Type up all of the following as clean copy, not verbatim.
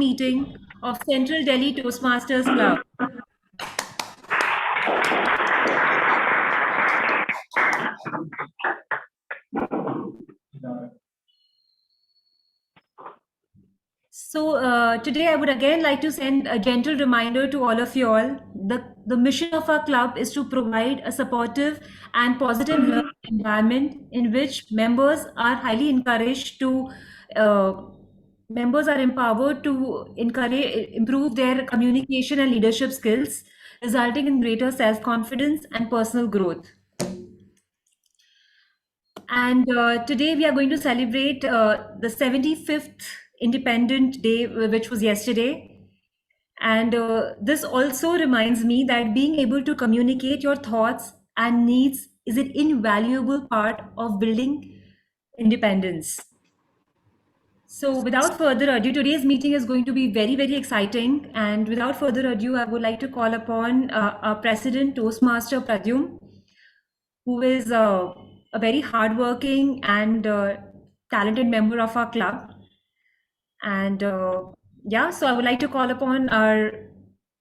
meeting of Central Delhi Toastmasters Club. So today I would again like to send a gentle reminder to all of you all. The mission of our club is to provide a supportive and positive learning environment in which members are highly encouraged to members are empowered to improve their communication and leadership skills, resulting in greater self-confidence and personal growth. And today we are going to celebrate the 75th Independent Day, which was yesterday. And this also reminds me that being able to communicate your thoughts and needs is an invaluable part of building independence. So without further ado, today's meeting is going to be very, very exciting. And without further ado, I would like to call upon our President, Toastmaster Pradyum, who is a very hardworking and talented member of our club. And yeah, so I would like to call upon our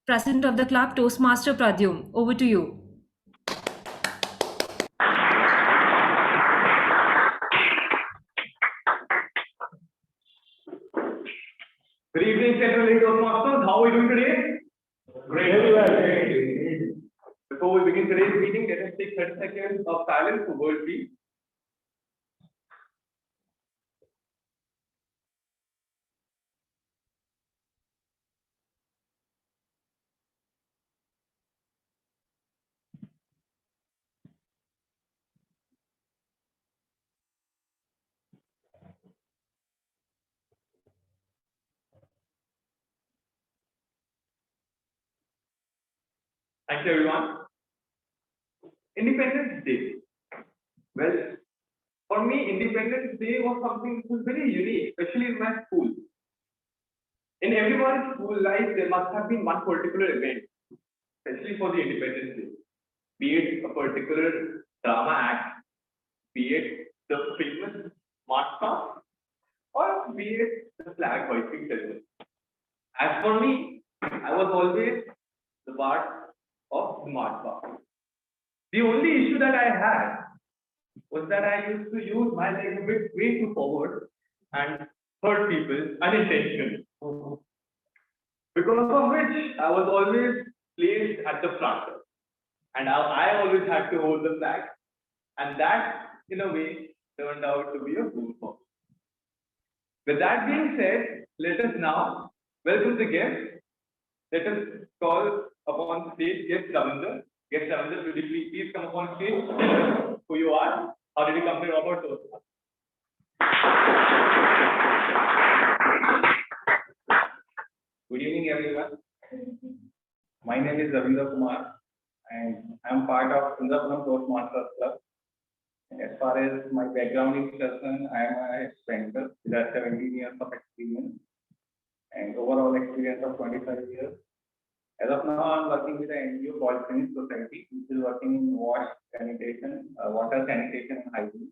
president of the club, Toastmaster Pradyum. Over to you. Good evening, Central Delhi Toastmasters. How are we doing today? Great. Before we begin today's meeting, let us take 30 seconds of silence for world peace. Thank you, everyone. Independence Day. Well, for me, Independence Day was something that was very unique, especially in my school. In everyone's school life, there must have been one particular event, especially for the Independence Day. Be it a particular drama act, be it the famous march past, or be it the flag hoisting ceremony. As for me, I was always the part of the march past. The only issue that I had was that I used to use my legs a bit way too forward and hurt people unintentionally. Because of which I was always placed at the front. And I always had to hold the flag. And that, in a way, turned out to be a boon for me. With that being said, let us now welcome the guests. Let us call upon stage guest Ravindra. Guest Ravindra, will you please come upon stage? Tell us who you are. How did you come to know about Toastmasters? Good evening, everyone. My name is Ravindra Kumar, and I am part of Sundaram Toastmasters Club. As far as my background is concerned, I am a banker with 17 years of experience and overall experience of 25 years. As of now, I am working with an NGO called Finnish Society, which is working in water sanitation and hygiene.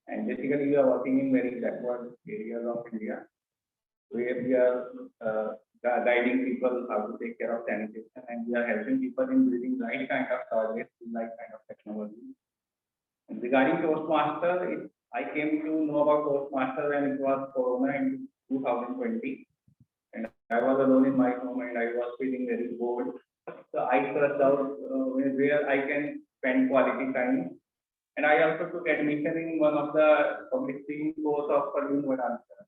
And basically, we are working in very backward areas of India, where we are guiding people how to take care of sanitation, and we are helping people in building right kind of toilets with right kind of technology. And regarding Toastmaster, I came to know about Toastmaster when it was Corona in 2020. And I was alone in my home and I was feeling very bored. So I searched out where I can spend quality time. And I also took admission in one of the public speaking course of Parveen Vadansa.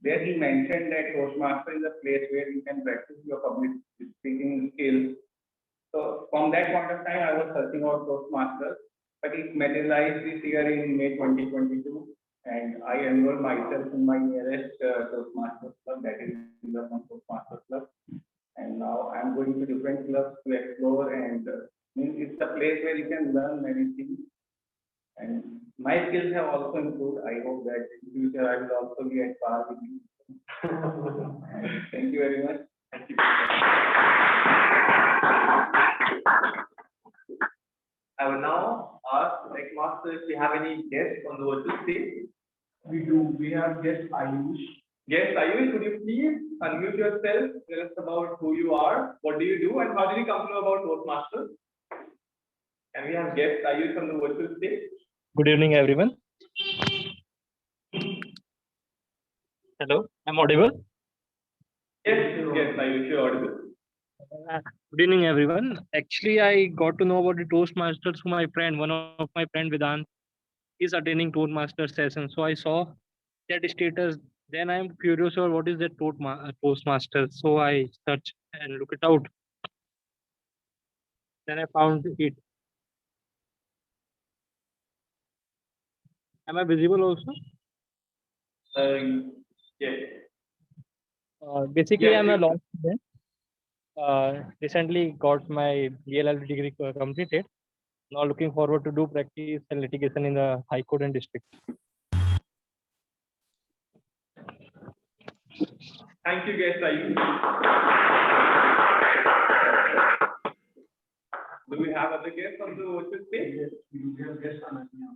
There he mentioned that Toastmaster is a place where you can practice your public speaking skills. So from that point of time, I was searching out Toastmasters, but it materialized this year in May 2022. And I enrolled myself in my nearest Toastmasters club, that is the Toastmasters club. And now I'm going to different clubs to explore, and it's a place where you can learn many things. And my skills have also improved. I hope that in future I will also be at par with you. Thank you very much. Thank you. I will now ask the next master if we have any guests on the virtual stage. We do. We have guest Ayush. Guest Ayush, could you please unmute yourself, tell us about who you are, what do you do, and how did you come to know about Toastmasters? And we have guests, Ayush from the virtual stage. Good evening, everyone. Hello, I'm audible. Yes, Ayush, you're audible. Good evening, everyone. Actually, I got to know about the Toastmasters through my friend. One of my friend Vedant is attending Toastmasters session. So I saw that status. Then I'm curious about what is that Toastmasters. So I search and look it out. Then I found it. Am I visible also? Yes. Basically, Yes, I'm a you- law student. Recently got my DLL degree completed. Now looking forward to do practice and litigation in the High Court and District. Thank you, guest Ayush. Do we have other guests on the virtual stage? Yes, we have guest Ananya.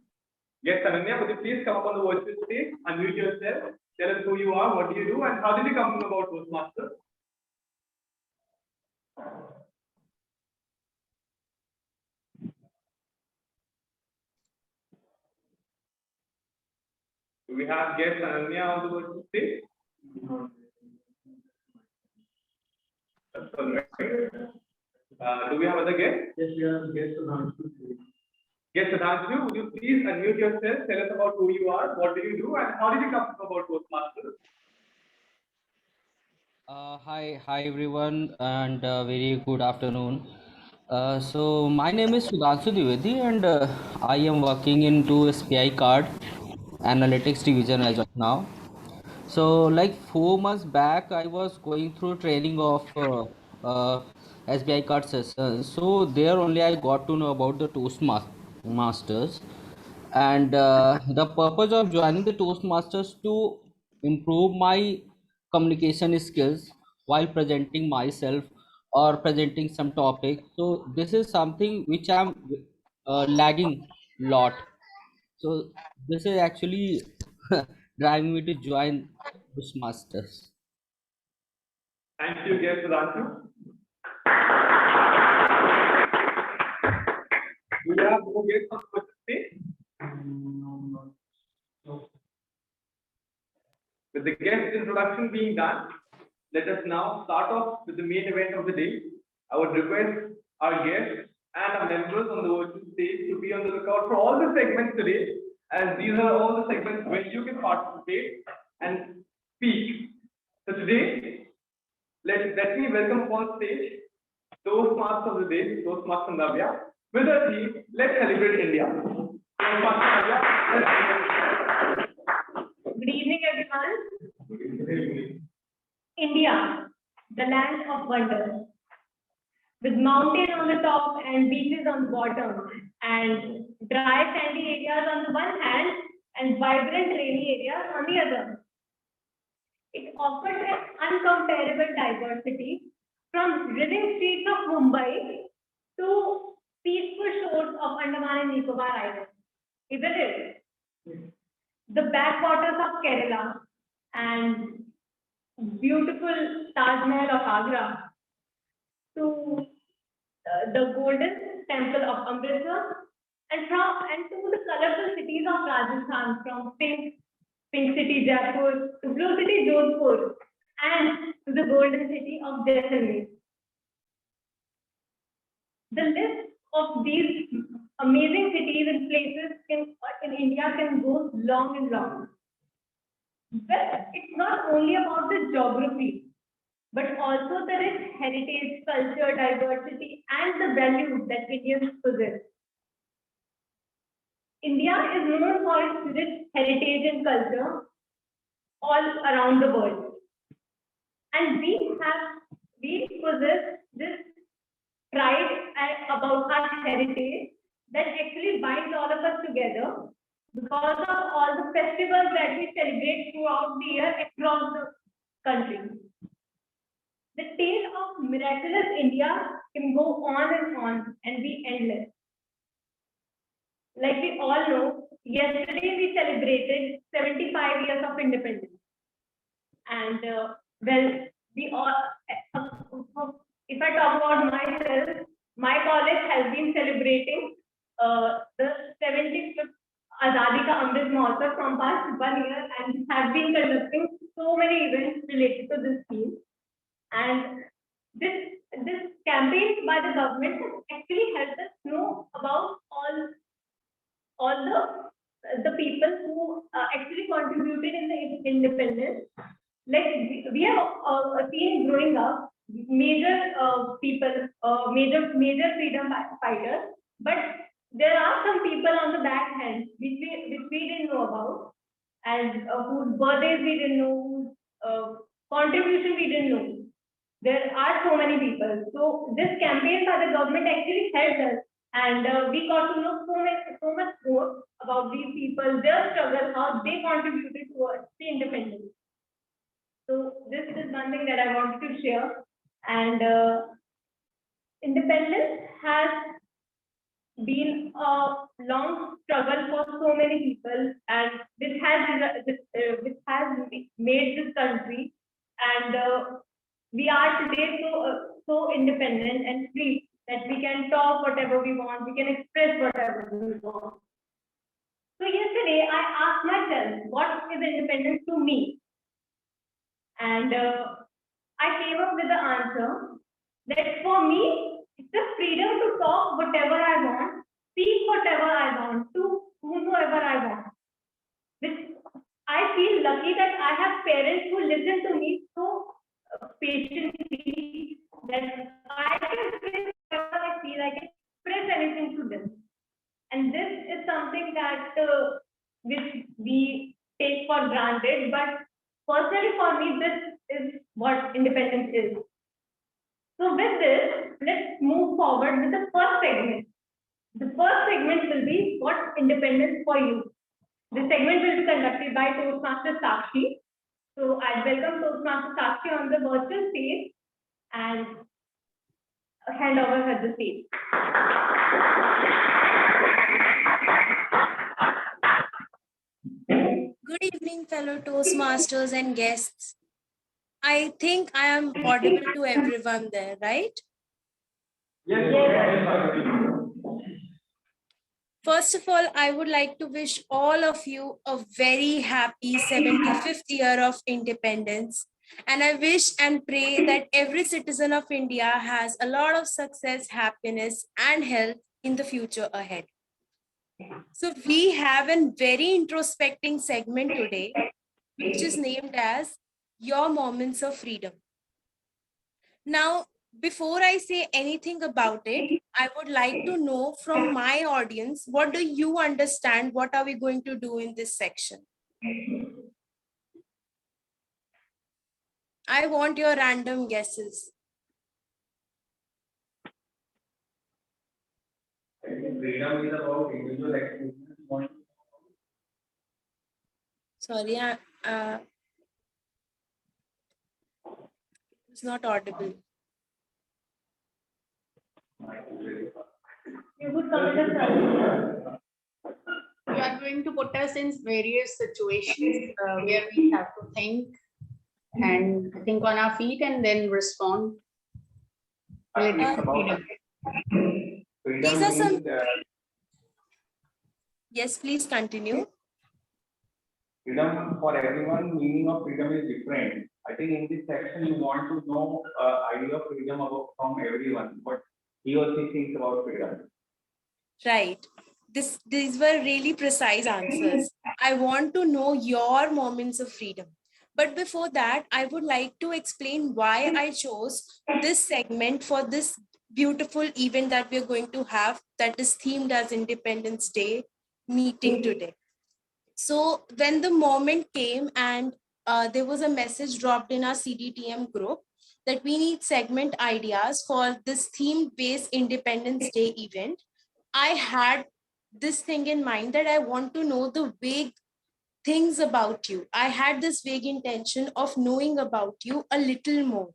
Yes, Ananya, would you please come up on the virtual stage, unmute yourself, tell us who you are, what do you do, and how did you come to know about Toastmasters? Do we have guest Ananya on the virtual stage? That's all right. Do we have other guests? Yes, we have guest Sudhanshu. Yes, Sudhanshu, would you please unmute yourself, tell us about who you are, what do you do, and how did you come to know about Toastmasters? Hi everyone, and very good afternoon. So my name is Sudhanshu Dwivedi, and I am working into SPI card analytics division as of now. So like 4 months back, I was going through training of SBI card session. So there only I got to know about the Toastmasters, and the purpose of joining the Toastmasters to improve my communication skills while presenting myself or presenting some topic. So this is something which I'm lagging lot. So this is actually driving me to join Toastmasters. Thank you, guest Sudhanshu. Do you have more guests on the virtual stage? No. With the guest introduction being done, let us now start off with the main event of the day. I would request our guests and our members on the virtual stage to be on the lookout for all the segments today, as these are all the segments where you can participate and speak. So today, let me welcome upon stage Toastmaster of the day, Toastmaster Navya. With her theme, let's celebrate India. Toastmaster Navya, let's celebrate. Good evening, everyone. India, the land of wonders, with mountains on the top and beaches on the bottom, and dry sandy areas on the one hand and vibrant rainy areas on the other. It offers an uncomparable diversity from living streets of Mumbai to peaceful shores of Andaman and Nicobar Islands. Isn't it? The backwaters of Kerala and beautiful Taj Mahal of Agra to the golden temple of Amritsar and to the colorful cities of Rajasthan, from pink city Jaipur to blue city Jodhpur and to the golden city of Jaisalmer. The list of these amazing cities and places in India can go long and long. But it's not only about the geography, but also the rich heritage, culture, diversity, and the values that Indians possess. India is known for its rich heritage and culture all around the world. And we possess this pride about our heritage that actually binds all of us together because of all the festivals that we celebrate throughout the year across the country. The tale of miraculous India can go on and be endless. Like we all know, yesterday we celebrated 75 years of independence. And we all, if I talk about myself, my college has been celebrating the 75th Azadi Ka Amrit Mahotsav from past 1 year and have been conducting so many events related to this theme. And this campaign by the government has actually helped us know about all the people who actually contributed in the independence. Like we have seen growing up major people, major freedom fighters, but there are some people on the back end which we didn't know about, and whose birthdays we didn't know, whose contribution we didn't know. There are so many people. So this campaign by the government actually helped us, and we got to know so much more about these people, their struggle, how they contributed towards the independence. So this is one thing that I wanted to share. And independence has been a long struggle for so many people, and which has made this country, and we are today so independent and free that we can talk whatever we want, we can express whatever we want. So yesterday I asked myself, what is independence to me? And I came up with the answer that for me, it's the freedom to talk whatever I want, speak whatever I want, to whomever I want. I feel lucky that I have parents who listen to me so patiently that I can say whatever I feel, I can express anything to them. And this is something that which we take for granted, but personally for me, this is what independence is. So with this, let's move forward with the first segment. The first segment will be what independence for you. This segment will be conducted by Toastmasters Sakshi. So I welcome Toastmasters Sakshi on the virtual stage and hand over her the stage. Good evening, fellow Toastmasters and guests. I think I am audible to everyone there, right? Yes. First of all, I would like to wish all of you a very happy 75th year of independence. And I wish and pray that every citizen of India has a lot of success, happiness, and health in the future ahead. So we have a very introspecting segment today, which is named as Your Moments of Freedom. Now, before I say anything about it, I would like to know from my audience, what do you understand? What are we going to do in this section? I want your random guesses. Freedom is about individual expression. Sorry, it's not audible. You would come in the You are going to put us in various situations where we have to think on our feet and then respond. These are some. Yes, please continue. Freedom for everyone, meaning of freedom is different. I think in this section you want to know idea of freedom from everyone, what he or she thinks about freedom. Right. These were really precise answers. I want to know your moments of freedom. But before that, I would like to explain why I chose this segment for this beautiful event that we're going to have, that is themed as Independence Day meeting today. So when the moment came and there was a message dropped in our CDTM group that we need segment ideas for this theme-based Independence Day event, I had this thing in mind that I want to know the vague things about you. I had this vague intention of knowing about you a little more.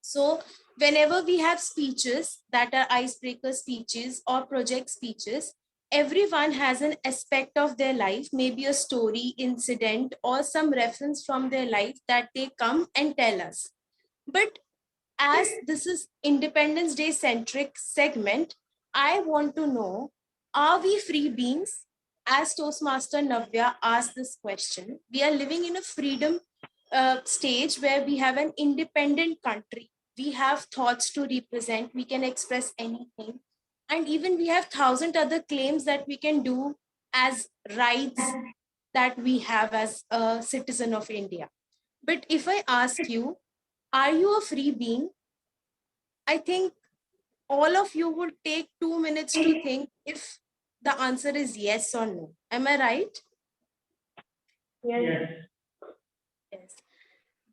So whenever we have speeches that are icebreaker speeches or project speeches, everyone has an aspect of their life, maybe a story, incident, or some reference from their life that they come and tell us. But as this is Independence Day centric segment, I want to know, are we free beings? As Toastmaster Navya asked this question, we are living in a freedom stage where we have an independent country. We have thoughts to represent, we can express anything. And even we have 1,000 other claims that we can do as rights that we have as a citizen of India. But if I ask you, are you a free being? I think all of you would take 2 minutes to think if the answer is yes or no. Am I right? Yes. Yes.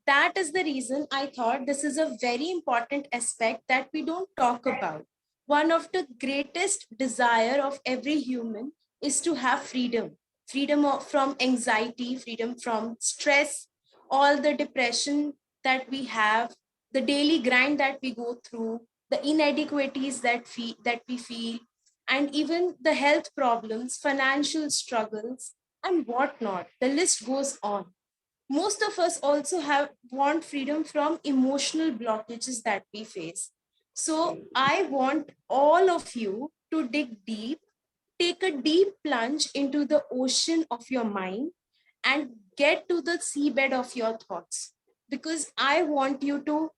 That is the reason I thought this is a very important aspect that we don't talk about. One of the greatest desire of every human is to have freedom. From anxiety, freedom from stress, all the depression that we have, the daily grind that we go through, the inadequacies that we feel, and even the health problems, financial struggles, and whatnot. The list goes on. Most of us also want freedom from emotional blockages that we face. So I want all of you to dig deep, take a deep plunge into the ocean of your mind and get to the seabed of your thoughts, because I want you to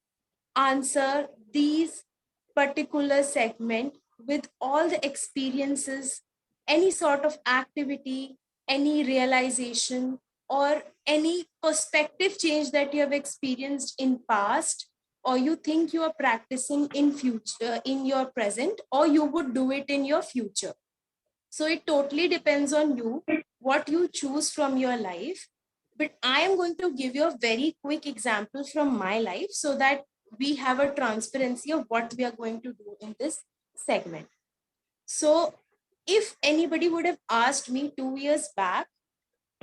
answer these particular segment with all the experiences, any sort of activity, any realization, or any perspective change that you have experienced in past, or you think you are practicing in future, in your present, or you would do it in your future. So it totally depends on you what you choose from your life. But I am going to give you a very quick example from my life so that we have a transparency of what we are going to do in this segment. So if anybody would have asked me 2 years back,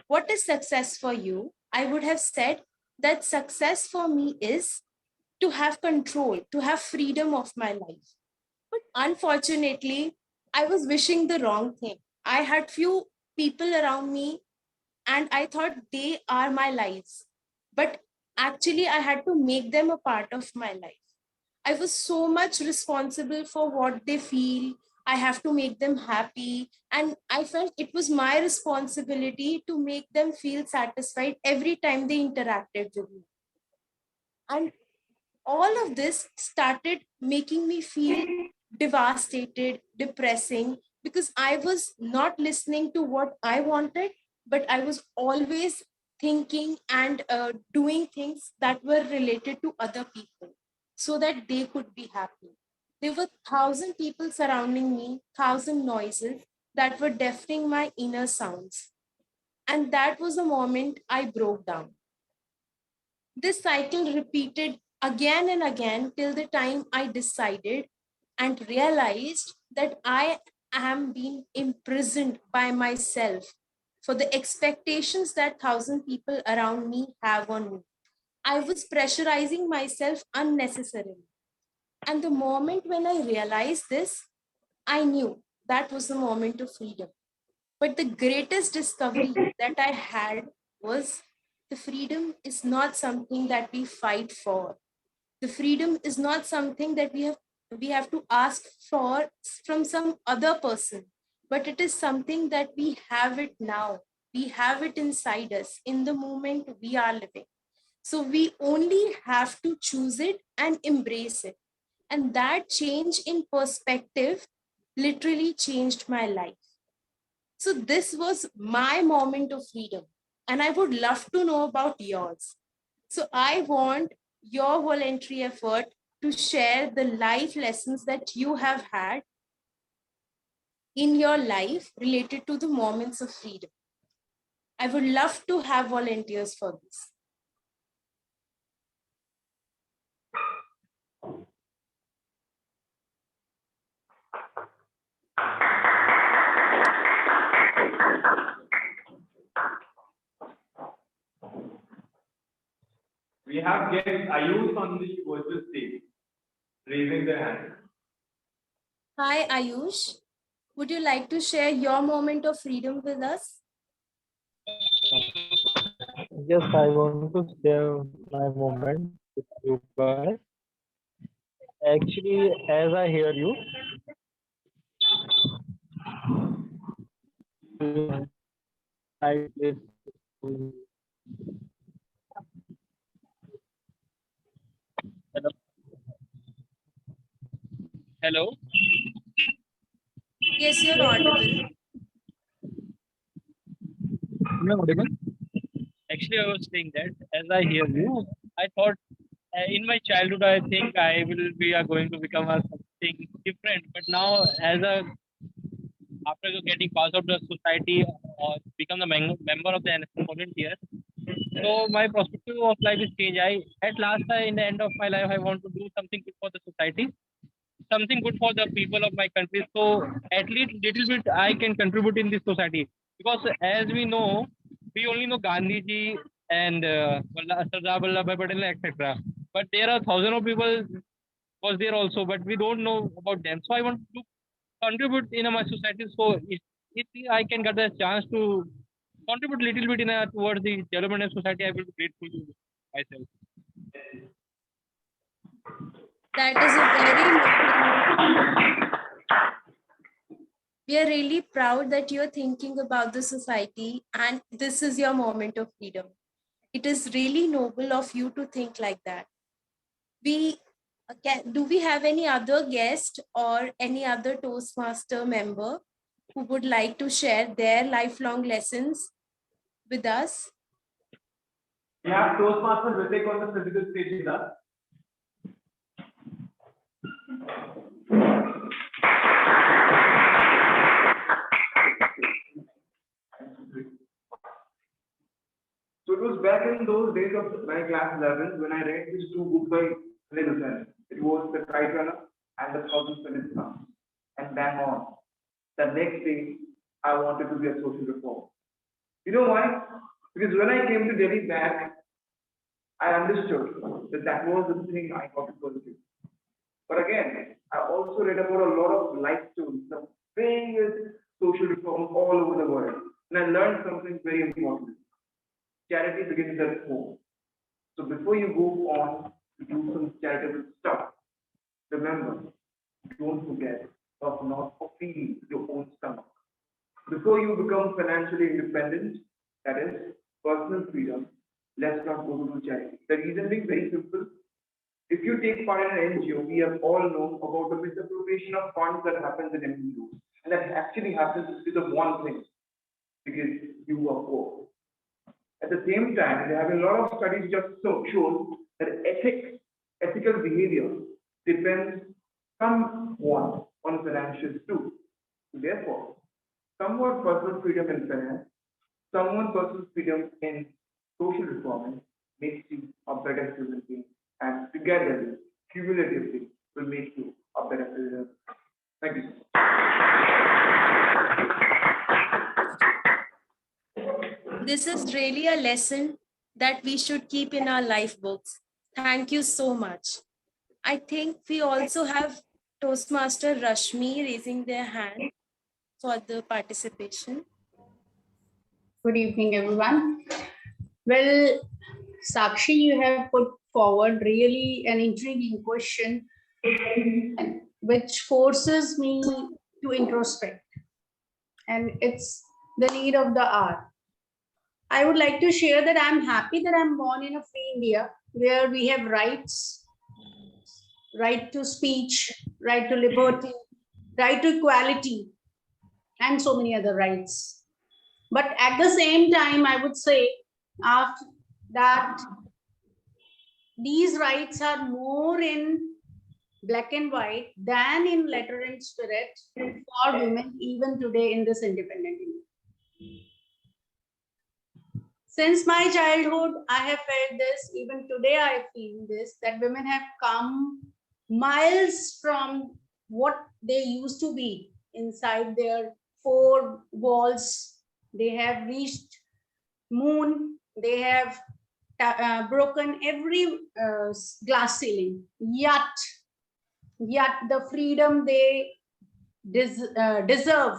what is success for you? I would have said that success for me is to have control, to have freedom of my life. But unfortunately, I was wishing the wrong thing. I had few people around me and I thought they are my lives. But actually, I had to make them a part of my life. I was so much responsible for what they feel. I have to make them happy. And I felt it was my responsibility to make them feel satisfied every time they interacted with me. And all of this started making me feel devastated, depressing, because I was not listening to what I wanted, but I was always thinking and doing things that were related to other people so that they could be happy. There were 1,000 people surrounding me, 1,000 noises that were deafening my inner sounds. And that was the moment I broke down. This cycle repeated again and again till the time I decided and realized that I am being imprisoned by myself for the expectations that 1,000 people around me have on me. I was pressurizing myself unnecessarily. And the moment when I realized this, I knew that was the moment of freedom. But the greatest discovery that I had was the freedom is not something that we fight for. The freedom is not something that we have to ask for from some other person, but it is something that we have it now. We have it inside us in the moment we are living. So we only have to choose it and embrace it. And that change in perspective literally changed my life. So this was my moment of freedom, and I would love to know about yours. So I want your voluntary effort to share the life lessons that you have had in your life related to the moments of freedom. I would love to have volunteers for this. We have guests Ayush on the virtual stage, raising their hand. Hi, Ayush. Would you like to share your moment of freedom with us? Yes, I want to share my moment. you guys. Actually, as I hear you, I hello. Yes, you're audible. Am I audible? Actually, I was saying that as I hear you, I thought in my childhood, I think I will be going to become something different. But now, after getting passed out the society or become the member of the NSS volunteer, so my perspective of life is changed. At last, in the end of my life, I want to do something good for the society, something good for the people of my country. So at least little bit I can contribute in this society, because as we know, we only know Gandhi ji and Sardar Vallabhbhai Patel, etc. But there are thousands of people was there also, but we don't know about them. So I want to contribute in my society. So if I can get the chance to contribute little bit towards the development of society, I will be grateful to myself. That is a very we are really proud that you're thinking about the society and this is your moment of freedom. It is really noble of you to think like that. Do we have any other guest or any other Toastmaster member who would like to share their lifelong lessons with us? We have Toastmasters Vivek on the physical stage with us. So it was back in those days of my class 11 when I read these two books by Lincoln. It was The Kite Runner and The 1,000 Minutes Now. And bang on. The next day, I wanted to be a social reformer. You know why? Because when I came to Delhi back, I understood that that was the thing I got to pursue. But again, I also read about a lot of life stories of various social reforms all over the world. And I learned something very important. Charity begins at home. So before you go on to do some charitable stuff, remember, don't forget of not feeding your own stomach. Before you become financially independent, that is personal freedom, let's not go to charity. The reason being very simple. If you take part in an NGO, we have all known about the misappropriation of funds that happens in NGOs. And that actually happens because of one thing, because you are poor. At the same time, there have been a lot of studies just shown that ethical behavior depends somewhat on financials too. Therefore, somewhat personal freedom in finance, somewhat personal freedom in social reform makes you a better human being, and together, cumulatively, will make you a better citizen. Thank you. This is really a lesson that we should keep in our life books. Thank you so much. I think we also have Toastmaster Rashmi raising their hand for the participation. Good evening, everyone. Well, Sakshi, you have put forward really an intriguing question, which forces me to introspect. And it's the need of the hour. I would like to share that I'm happy that I'm born in a free India where we have rights, right to speech, right to liberty, right to equality, and so many other rights. But at the same time, I would say after that these rights are more in black and white than in letter and spirit for women even today in this independent India. Since my childhood, I have felt this, even today I feel this, that women have come miles from what they used to be inside their four walls. They have reached moon, they have broken every glass ceiling, yet the freedom they deserve,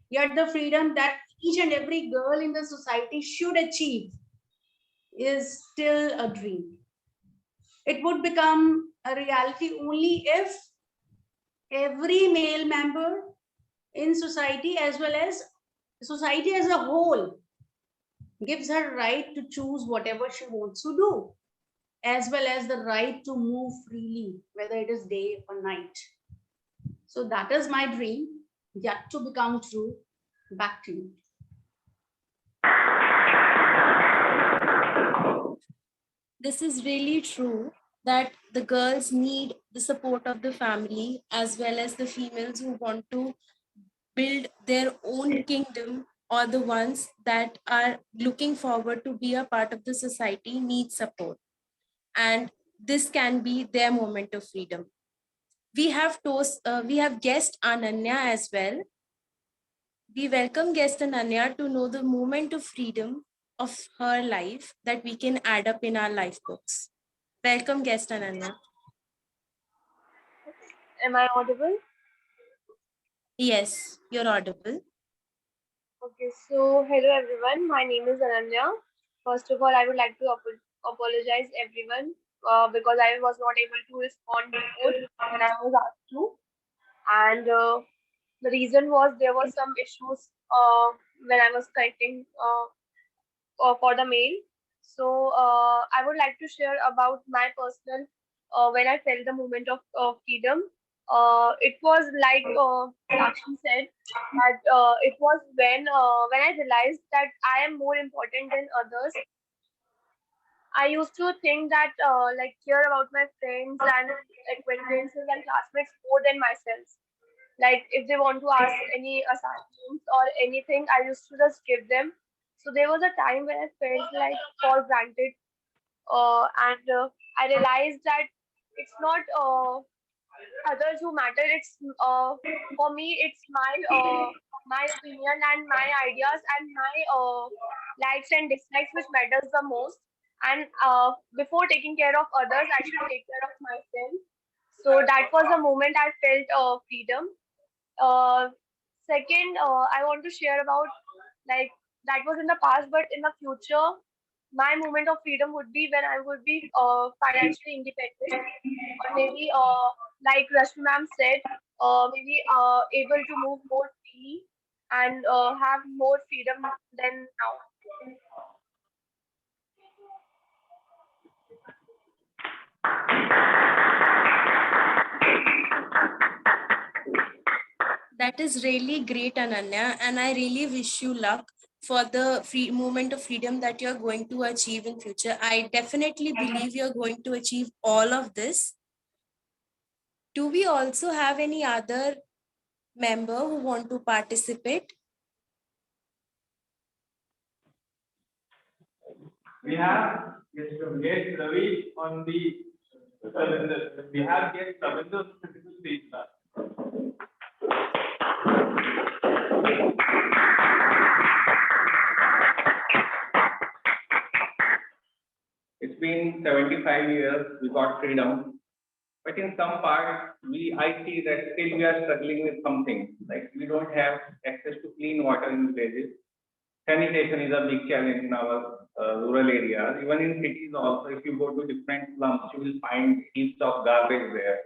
yet the freedom that each and every girl in the society should achieve is still a dream. It would become a reality only if every male member in society, as well as society as a whole, gives her right to choose whatever she wants to do, as well as the right to move freely, whether it is day or night. So that is my dream, yet to become true. Back to you. This is really true that the girls need the support of the family, as well as the females who want to build their own kingdom, or the ones that are looking forward to be a part of the society need support. And this can be their moment of freedom. We have guest Ananya as well. We welcome guest Ananya to know the moment of freedom of her life that we can add up in our life books. Welcome guest Ananya. Am I audible? Yes, you're audible. Okay, so hello everyone. My name is Ananya. First of all, I would like to apologize everyone because I was not able to respond before when I was asked to, and the reason was there was some issues when I was connecting for the mail. So I would like to share about my personal when I felt the moment of freedom. It was like Sakshi said that it was when I realized that I am more important than others. I used to think that like care about my friends and acquaintances and classmates more than myself. Like if they want to ask any assignments or anything, I used to just give them. So there was a time when I felt like for granted, and I realized that it's not others who matter. It's for me, it's my opinion and my ideas and my likes and dislikes which matters the most. And before taking care of others, I should take care of myself. So that was the moment I felt freedom. uh, Second, I want to share about like that was in the past, but in the future, my moment of freedom would be when I would be financially independent, or maybe like Rashmi ma'am said, maybe able to move more freely and have more freedom than now. That is really great, Ananya, and I really wish you luck for the free moment of freedom that you're going to achieve in future. I definitely believe you're going to achieve all of this. Do we also have any other member who want to participate? We have guest Ravi on the we have guest Ravinder physical stage now. It's been 75 years we got freedom, but in some parts I see that still we are struggling with something. Like we don't have access to clean water in villages. Sanitation is a big challenge in our rural areas. Even in cities also, if you go to different slums, you will find heaps of garbage there.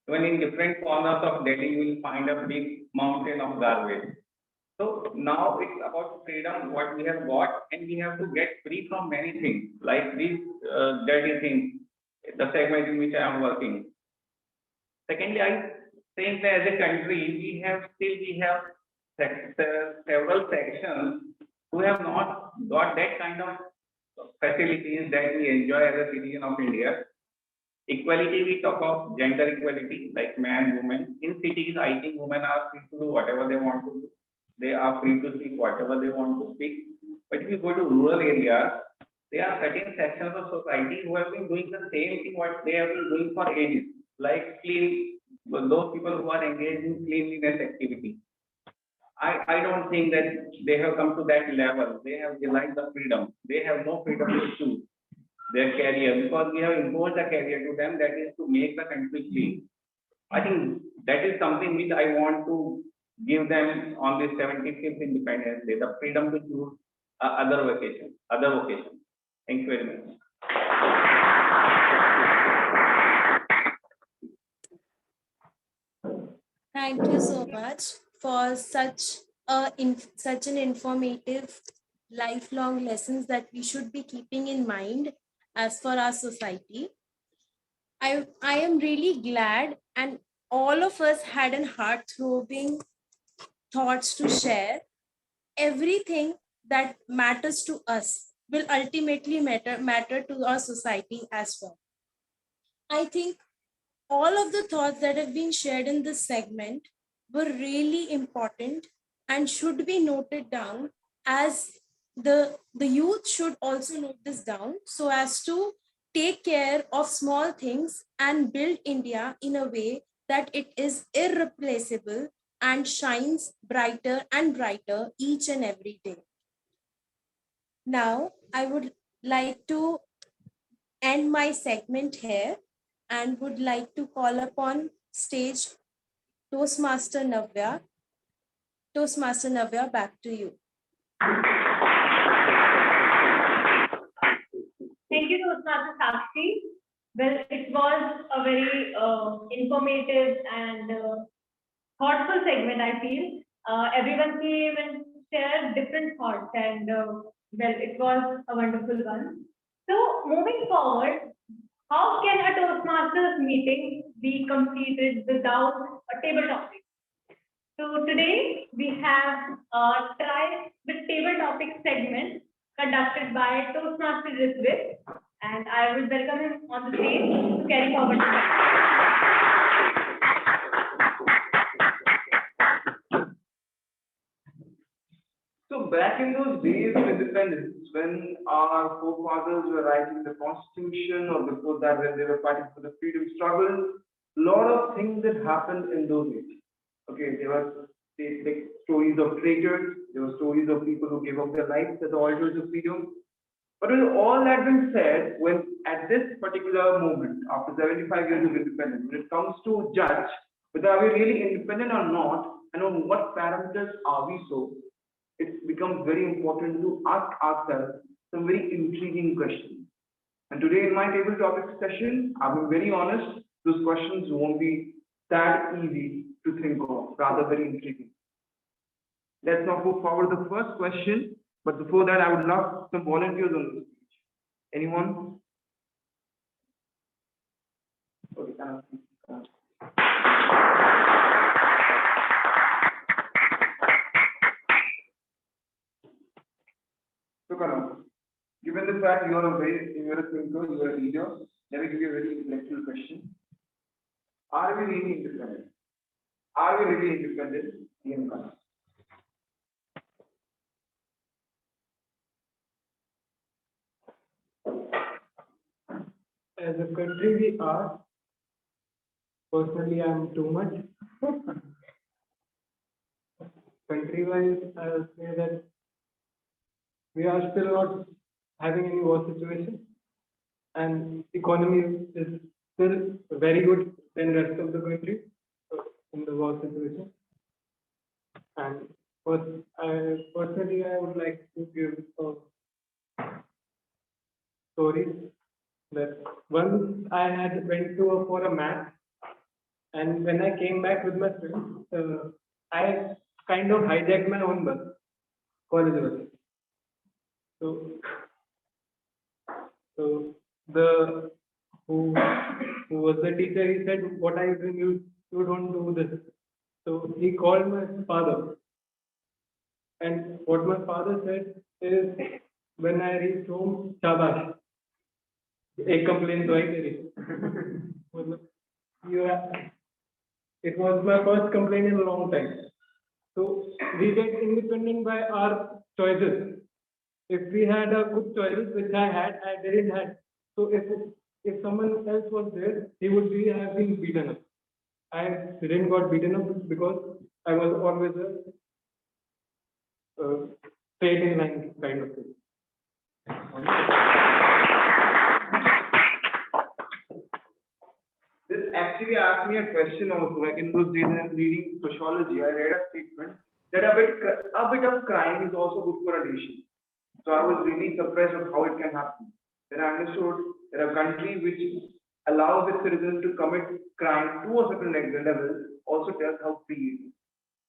Even in different corners of Delhi, you will find a big mountain of garbage. So now it's about freedom, what we have got, and we have to get free from many things, like these dirty things, the segment in which I am working. Secondly, I think that as a country, we have several sections who have not got that kind of facilities that we enjoy as a citizen of India. Equality, we talk of gender equality, like man, woman. In cities, I think women are free to do whatever they want to do. They are free to speak whatever they want to speak. But if you go to rural areas, there are certain sections of society who have been doing the same thing what they have been doing for ages, like those people who are engaged in cleanliness activity. I don't think that they have come to that level. They have realized the freedom. They have no freedom to choose their career because we have imposed a career to them that is to make the country clean. I think that is something which I want to give them on this 75th Independence Day, the freedom to choose other vocation. Thank you very much. Thank you so much for such an informative lifelong lessons that we should be keeping in mind as for our society. I am really glad, and all of us had an heart-throbbing thoughts to share. Everything that matters to us will ultimately matter to our society as well. I think all of the thoughts that have been shared in this segment were really important and should be noted down, as the youth should also note this down so as to take care of small things and build India in a way that it is irreplaceable and shines brighter and brighter each and every day. Now, I would like to end my segment here and would like to call upon stage Toastmaster Navya. Toastmaster Navya, back to you. Thank you, Toastmaster Sakshi. Well, it was a very informative and thoughtful segment, I feel. Everyone came and shared different thoughts, and well, it was a wonderful one. So, moving forward, how can a Toastmasters meeting be completed without a table topic? So today we have Try with Table Topic segment conducted by Toastmasters Rizwit, and I will welcome him on the stage to carry forward the segment. So back in those days of independence, when our forefathers were writing the Constitution, or before that when they were fighting for the freedom struggle, a lot of things that happened in those days. Okay, there were like stories of traitors, there were stories of people who gave up their lives as the altars of freedom. But with all that being said, when at this particular moment, after 75 years of independence, when it comes to judge whether are we really independent or not, and on what parameters are we so, it becomes very important to ask ourselves some very intriguing questions. And today in my table topic session, I'll be very honest, those questions won't be that easy to think of, rather very intriguing. Let's now put forward the first question, but before that, I would love some volunteers on the stage. Anyone? Okay, so Karan, given the fact you're a thinker, you're a leader, let me give you a very intellectual question. Are we really independent? Are we really independent in Karan? As a country, we are. Personally, I'm too much. Country-wise, I will say that we are still not having any war situation, and economy is still very good than rest of the country in the war situation. And personally, I would like to give a story that once I had went for a match, and when I came back with my friends, I kind of hijacked my own bus, college bus. So the who was the teacher, he said, "What are you doing? You don't do this." So he called my father, and what my father said is, when I reached home, "Shabash, एक complaint तो आई तेरी." It was my first complaint in a long time. So we get independent by our choices. If we had a good choices, which I didn't have. So if someone else was there, he would have been beaten up. I didn't got beaten up because I was always a straight in line kind of thing. This actually asked me a question also. Like in those days when I was reading sociology, I read a statement that a bit of crime is also good for a nation. So I was really surprised of how it can happen. Then I understood that a country which allows its citizens to commit crime to a certain level, also tells how free it is.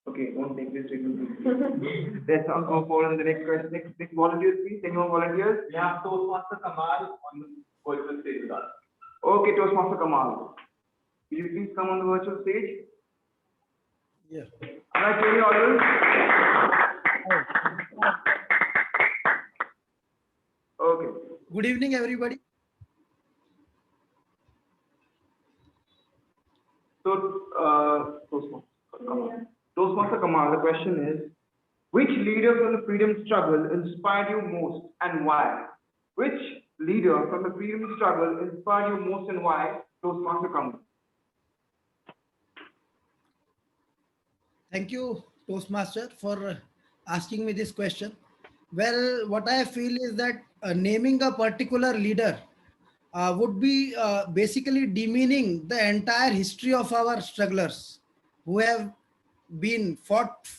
Okay, don't take this statement. Let's now go forward to the next question. Next volunteers, please. Anyone volunteers? Yeah, Toastmaster Kamal on the virtual stage with us. Okay, Toastmaster Kamal. Will you please come on the virtual stage? Yeah. Am I clearly audible? Okay. Good evening, everybody. So, Toastmaster Kamal, the question is, which leader from the freedom struggle inspired you most and why? Which leader from the freedom struggle inspired you most and why? Toastmaster Kamal. Thank you, Toastmaster, for asking me this question. Well, what I feel is that naming a particular leader would be basically demeaning the entire history of our strugglers who have been fought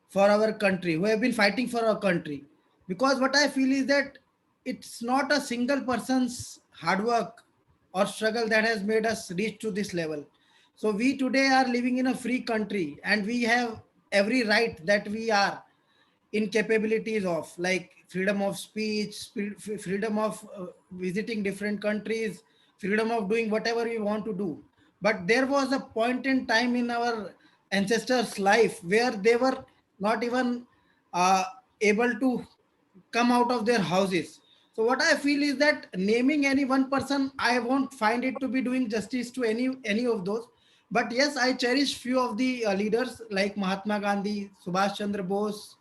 for our country, who have been fighting for our country. Because what I feel is that it's not a single person's hard work or struggle that has made us reach to this level. So we today are living in a free country and we have every right that we are in capabilities of, like freedom of speech, freedom of visiting different countries, freedom of doing whatever we want to do. But there was a point in time in our ancestors life where they were not even uh, able to come out of their houses. So what I feel is that naming any one person, I won't find it to be doing justice to any of those. But yes, I cherish few of the leaders like Mahatma Gandhi, Subhash Chandra Bose.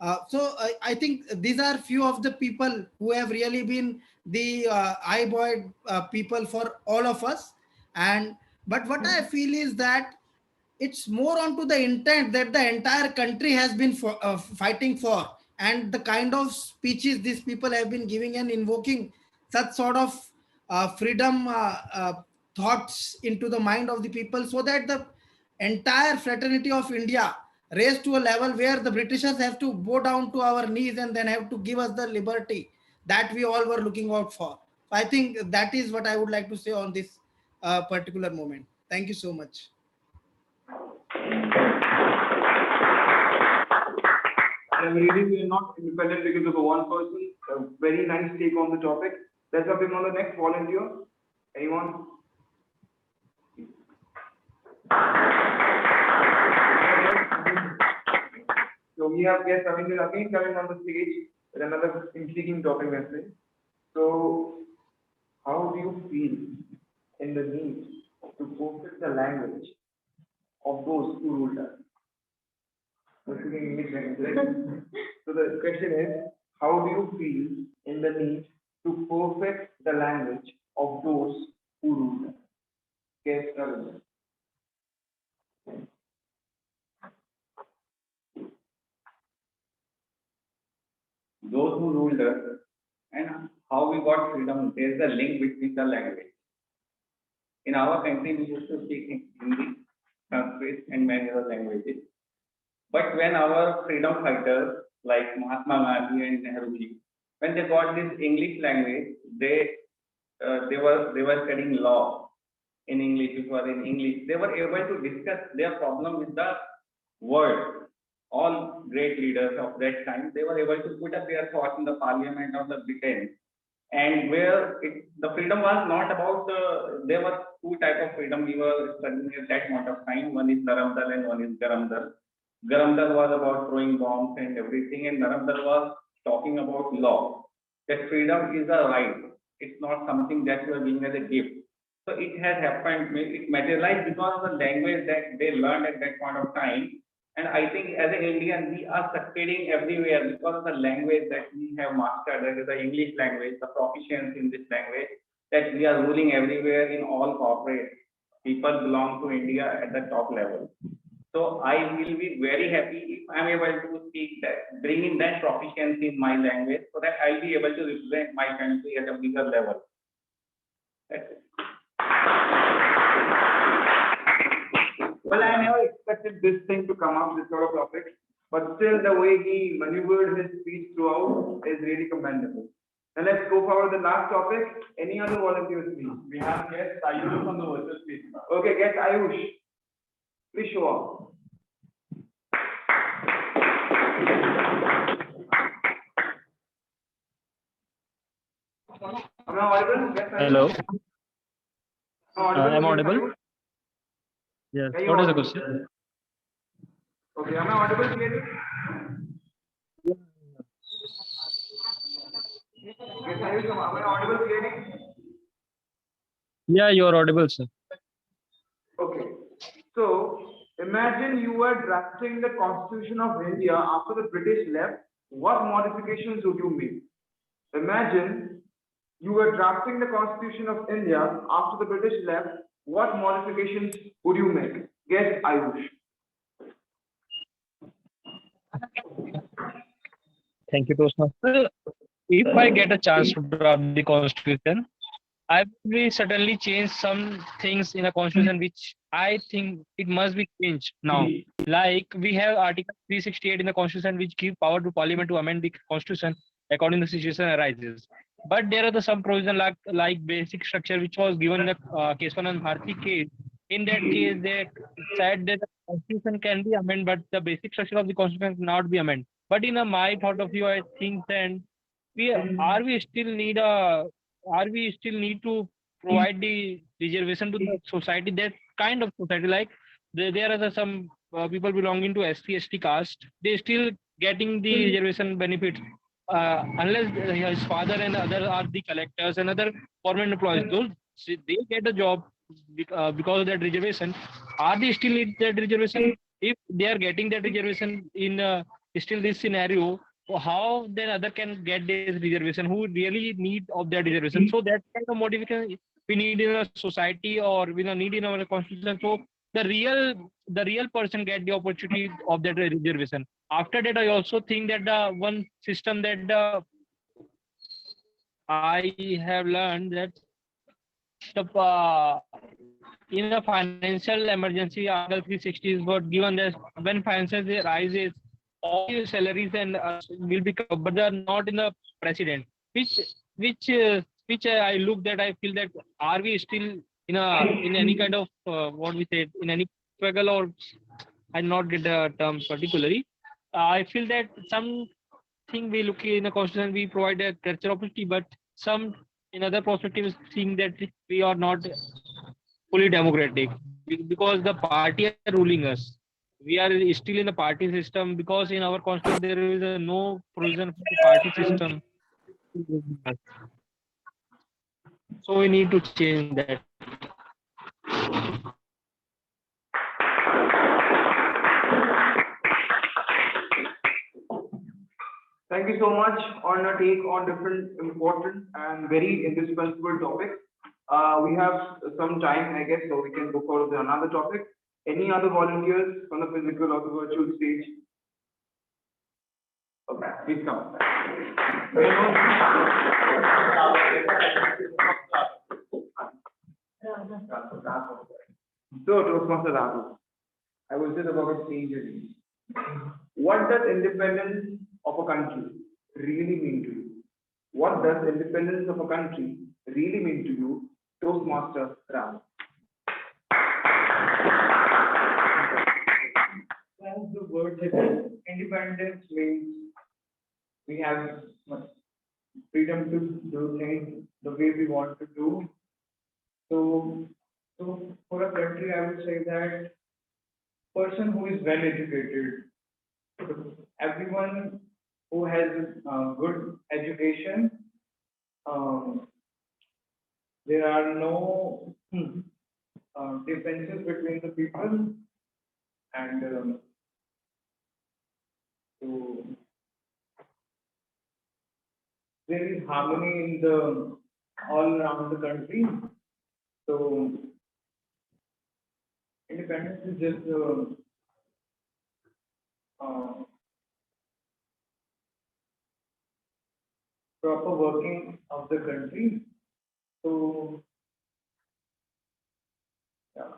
I think these are few of the people who have really been the eye-boy people for all of us. And but what I feel is that it's more onto the intent that the entire country has been fighting for, and the kind of speeches these people have been giving and invoking such sort of freedom thoughts into the mind of the people, so that the entire fraternity of India raised to a level where the Britishers have to bow down to our knees and then have to give us the liberty that we all were looking out for. I think that is what I would like to say on this particular moment. Thank you so much. I'm really we're not independent because of one person. A very nice take on the topic. Let's have him on the next volunteer. Anyone? So we have guest Ravinder again coming on the stage with another intriguing topic message. So, how do you feel in the need to perfect the language of those who ruled us? So the question is, how do you feel in the need to perfect the language of those who rule us? Yes, Ravinder. Those who ruled us and how we got freedom, there's a link between the language. In our country, we used to speak in Hindi, Sanskrit, and many other languages. But when our freedom fighters like Mahatma Gandhi and Nehruji, when they got this English language, they were studying law in English. It was in English. They were able to discuss their problem with the world. All great leaders of that time, they were able to put up their thoughts in the Parliament of the Britain, and where the freedom was not about there were two types of freedom we were studying at that point of time. One is Naramdal and one is Garamdal. Garamdal was about throwing bombs and everything, and Naramdal was talking about law. That freedom is a right. It's not something that you are being as a gift. So it has happened, it materialized because of the language that they learned at that point of time. And I think as an Indian, we are succeeding everywhere because of the language that we have mastered, that is the English language, the proficiency in this language, that we are ruling everywhere in all corporate. People belong to India at the top level. So I will be very happy if I'm able to speak that, bring in that proficiency in my language, so that I'll be able to represent my country at a bigger level. That's it. Well, I never expected this thing to come up, this sort of topic, but still the way he maneuvered his speech throughout is really commendable. And let's go forward to the last topic. Any other volunteers, please? We have guest Ayush from the virtual space. Okay, guest Ayush. Please show up. Am I audible? Guest Ayush? Hello. Am I Guest audible? Ayush? Yes. Yeah, you're What is the audible. question? Okay, am I audible clearly? Guest Ayush, am I audible clearly? Yeah, you are audible, sir. Okay. So imagine you were drafting the Constitution of India after the British left. What modifications would you make? Imagine you were drafting the Constitution of India after the British left. What modifications would you make? Guess Ayush. Thank you, Toastmaster. If I get a chance to draft the constitution, I will certainly change some things in the constitution which I think it must be changed now. Like we have Article 368 in the constitution which give power to parliament to amend the constitution according to the situation arises. But there are some provision like basic structure which was given in the Keswanan Bharti case. In that case, they said that the constitution can be amended, but the basic structure of the constitution cannot be amended. But in my thought of view, I think then we still need to provide the reservation to the society, that kind of society, like there are some people belonging to SC/ST caste, they still getting the reservation benefits unless his father and other are the collectors and other government employees, those they get a job because of that reservation. Are they still need that reservation? If they are getting that reservation in still this scenario, how then other can get this reservation who really need of that reservation? So that kind of modification we need in a society, or we need in our constitution. So the real person get the opportunity of that reservation. After that, I also think that the one system that I have learned that in a financial emergency, Article 360 is what given that when finances rises, all your salaries and will be covered, but they are not in the president. Which I look that I feel that are we still in any kind of what we say in any struggle, or I not get the term particularly. I feel that something we look in the constitution we provide a cultural opportunity, but some in other perspectives think that we are not fully democratic because the party are ruling us. We are still in the party system because in our constitution there is no provision for the party system. So we need to change that. Thank you so much on a take on different important and very indispensable topics. We have some time, I guess, so we can go forward to another topic. Any other volunteers from the physical or the virtual stage? Okay, please come. So, Toastmaster Raghu, I was just about to change your name. What does independence of a country really mean to you? What does independence of a country really mean to you, Toastmaster Raghu? As the word says, independence means we have freedom to do things the way we want to do. So for a country, I would say that person who is well educated, everyone who has good education, there are no differences between the people, and so there is harmony in the all around the country. So independence is just proper working of the country. So yeah.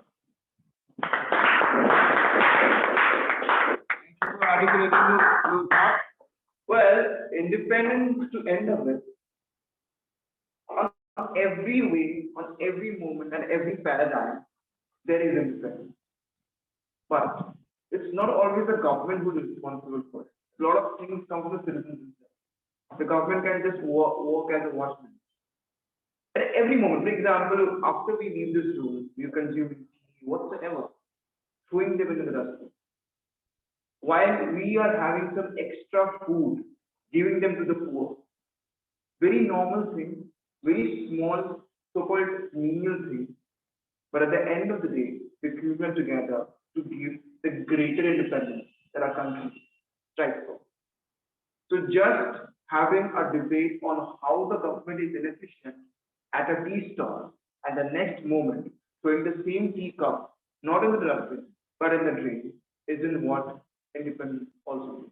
For articulating those thoughts. Well, independence to end up with. On every way, on every moment, and every paradigm, there is independence. But it's not always the government who is responsible for it. A lot of things come from the citizens themselves. The government can just work as a watchman. At every moment, for example, after we leave this room, we consume tea, whatsoever, throwing them into the dustbin. While we are having some extra food, giving them to the poor. Very normal thing, very small, so-called menial thing. But at the end of the day, we come together to give the greater independence that our country strives for. So just having a debate on how the government is inefficient at a tea stall, and the next moment throwing the same teacup, not in the dustbin, but in the drain, isn't what independence also means.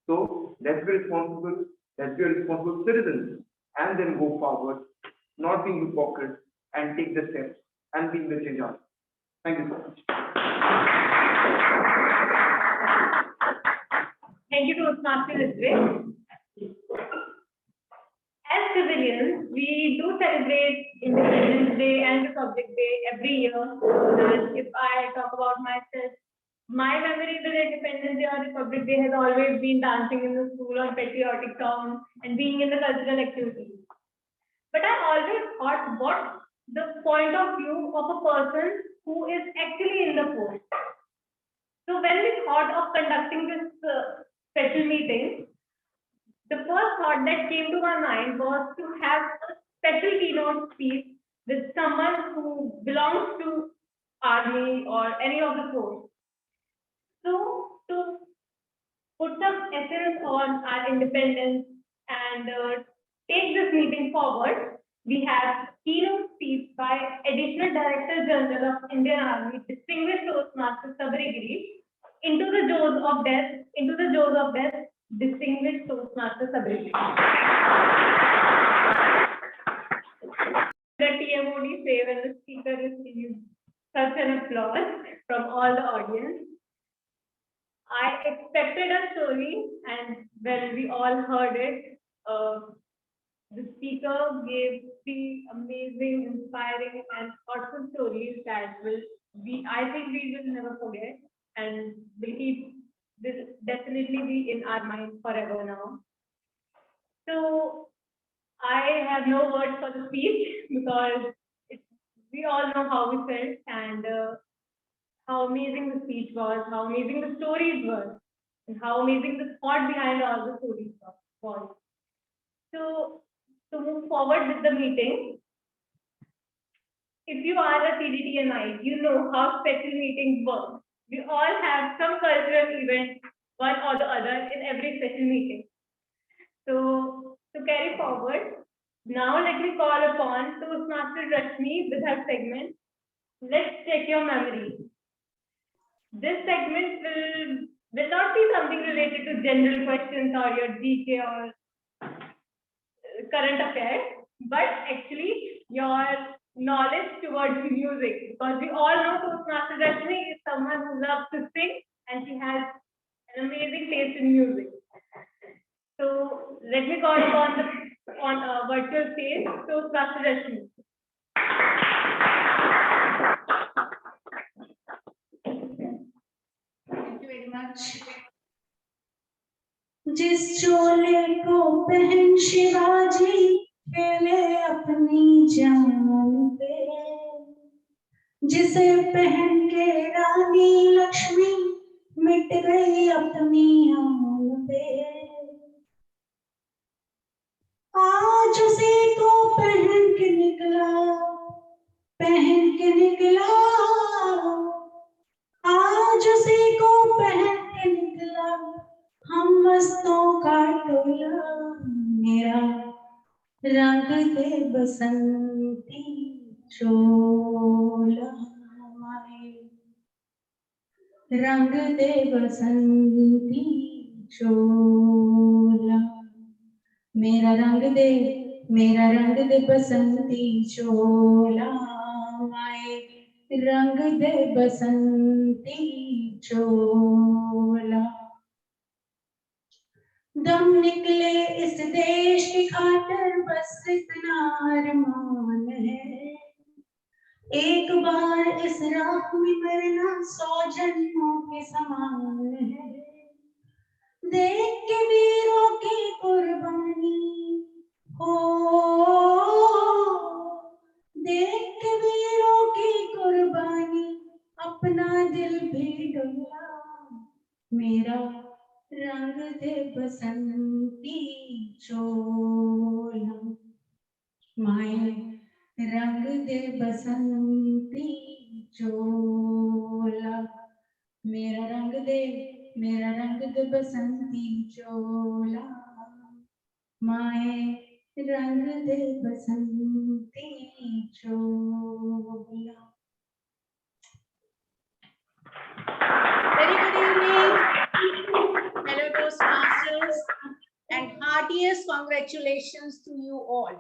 So let's be responsible citizens, and then go forward, not being hypocrites, and take the steps and being the change agent. Thank you so much. Thank you, Toastmasters. As civilians, we do celebrate Independence Day and Republic Day every year. And if I talk about myself, my memory with Independence Day or Republic Day has always been dancing in the school on patriotic songs and being in the cultural activities. But I always thought, what the point of view of a person who is actually in the post. So when we thought of conducting this special meeting, the first thought that came to my mind was to have a special keynote speech with someone who belongs to army or any of the force. So to put some essence on our independence and take this meeting forward, we have keynote speech by Additional Director General of Indian Army, Distinguished Toastmaster Sabri, into the jaws of death, Distinguished Toastmaster Sabri. The TMOD say when the speaker receives such an applause from all the audience. I expected a story, and when we all heard it, the speaker gave the amazing, inspiring, and thoughtful stories that I think we will never forget, and will definitely be in our minds forever now. So I have no words for the speech because we all know how we felt and how amazing the speech was, how amazing the stories were, and how amazing the thought behind all the stories was. So to move forward with the meeting, if you are a CDTM, you know how special meetings work. We all have some cultural event, one or the other, in every special meeting. So to carry forward, now let me call upon Toastmaster Rashmi with her segment, Let's Check Your Memory. This segment will not be something related to general questions or your GK or current affairs, but actually your knowledge towards music. Because we all know Toastmaster Rashmi is someone who loves to sing and she has an amazing taste in music. So let me call upon on a virtual stage Toastmaster Rashmi. Thank you very much. जिस चोले को पहन शिवाजी खेले अपनी जान पे, जिसे पहन के रानी लक्ष्मी मिट गई अपनी आन पे, आज उसी को पहन के निकला, आज उसी को पहन के निकला हम मस्तों का टोला, मेरा रंग दे बसंती चोला, रंग दे बसंती चोला, मेरा रंग दे बसंती चोला, माए रंग दे बसंती चोला। दम निकले इस देश की खातिर बस इतना अरमान है, एक बार इस राह में मरना 100 जन्मों के समान है। देख के वीरों की कुर्बानी हो, देख के वीरों की कुर्बानी अपना दिल भी डोला, मेरा रंग दे बसंती चोला, माए रंग दे बसंती चोला, मेरा रंग दे बसंती चोला, माए रंग दे बसंती चोला। Very good evening, fellow Toastmasters, and heartiest congratulations to you all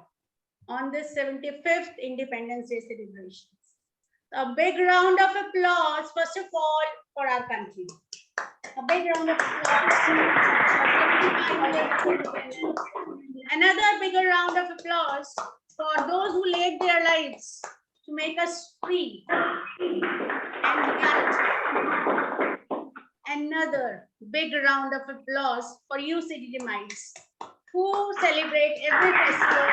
on this 75th Independence Day celebrations. A big round of applause, first of all, for our country. A big round of applause. Another bigger round of applause for those who laid their lives to make us free and equality. Another big round of applause for you CDTMites who celebrate every festival.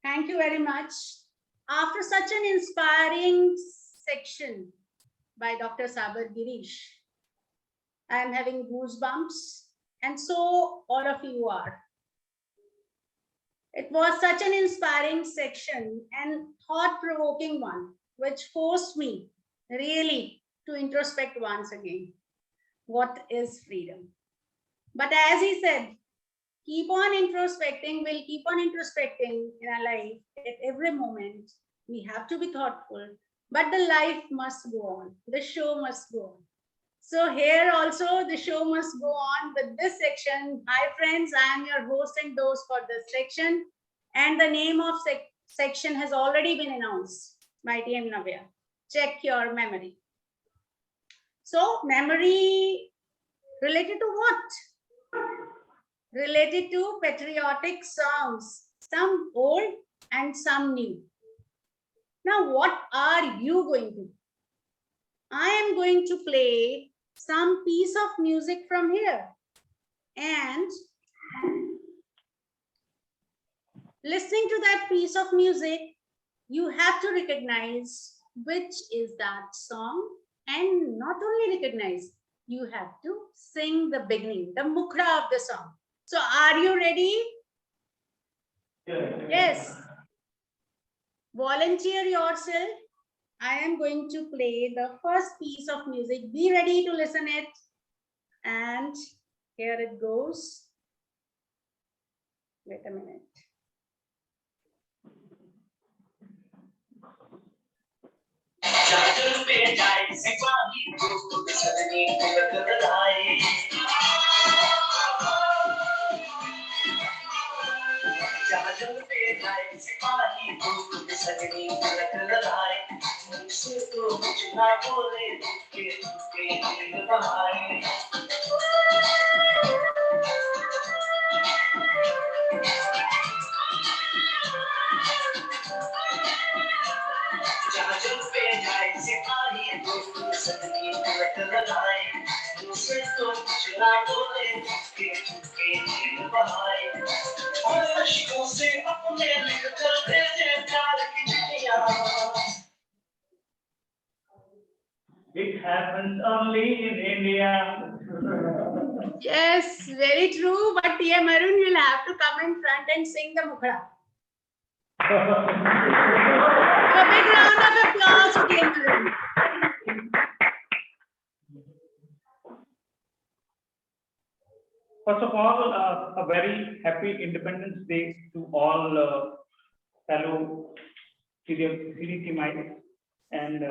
Thank you very much. After such an inspiring section by Dr. Sabar Girish, I am having goosebumps, and so all of you are. It was such an inspiring section and thought-provoking one, which forced me really to introspect once again. What is freedom? But as he said, keep on introspecting, we'll keep on introspecting in our life at every moment. We have to be thoughtful, but the life must go on. The show must go on. So here also the show must go on with this section. Hi friends, I am your host and host for this section. And the name of section has already been announced by TM Navya. Check your memory. So memory related to what? Related to patriotic songs, some old and some new. Now, what are you going to do? I am going to play some piece of music from here, and listening to that piece of music, you have to recognize which is that song, and not only recognize, you have to sing the beginning, the mukhra of the song. So are you ready? Yes. Volunteer yourself. I am going to play the first piece of music. Be ready to listen it. And here it goes. Wait a minute. It happens only in India. Yes, very true. But TM Arun, you'll have to come in front and sing the mukhra. A big round of applause for TM Arun. First of all, a very happy Independence Day to all fellow CDTMites. And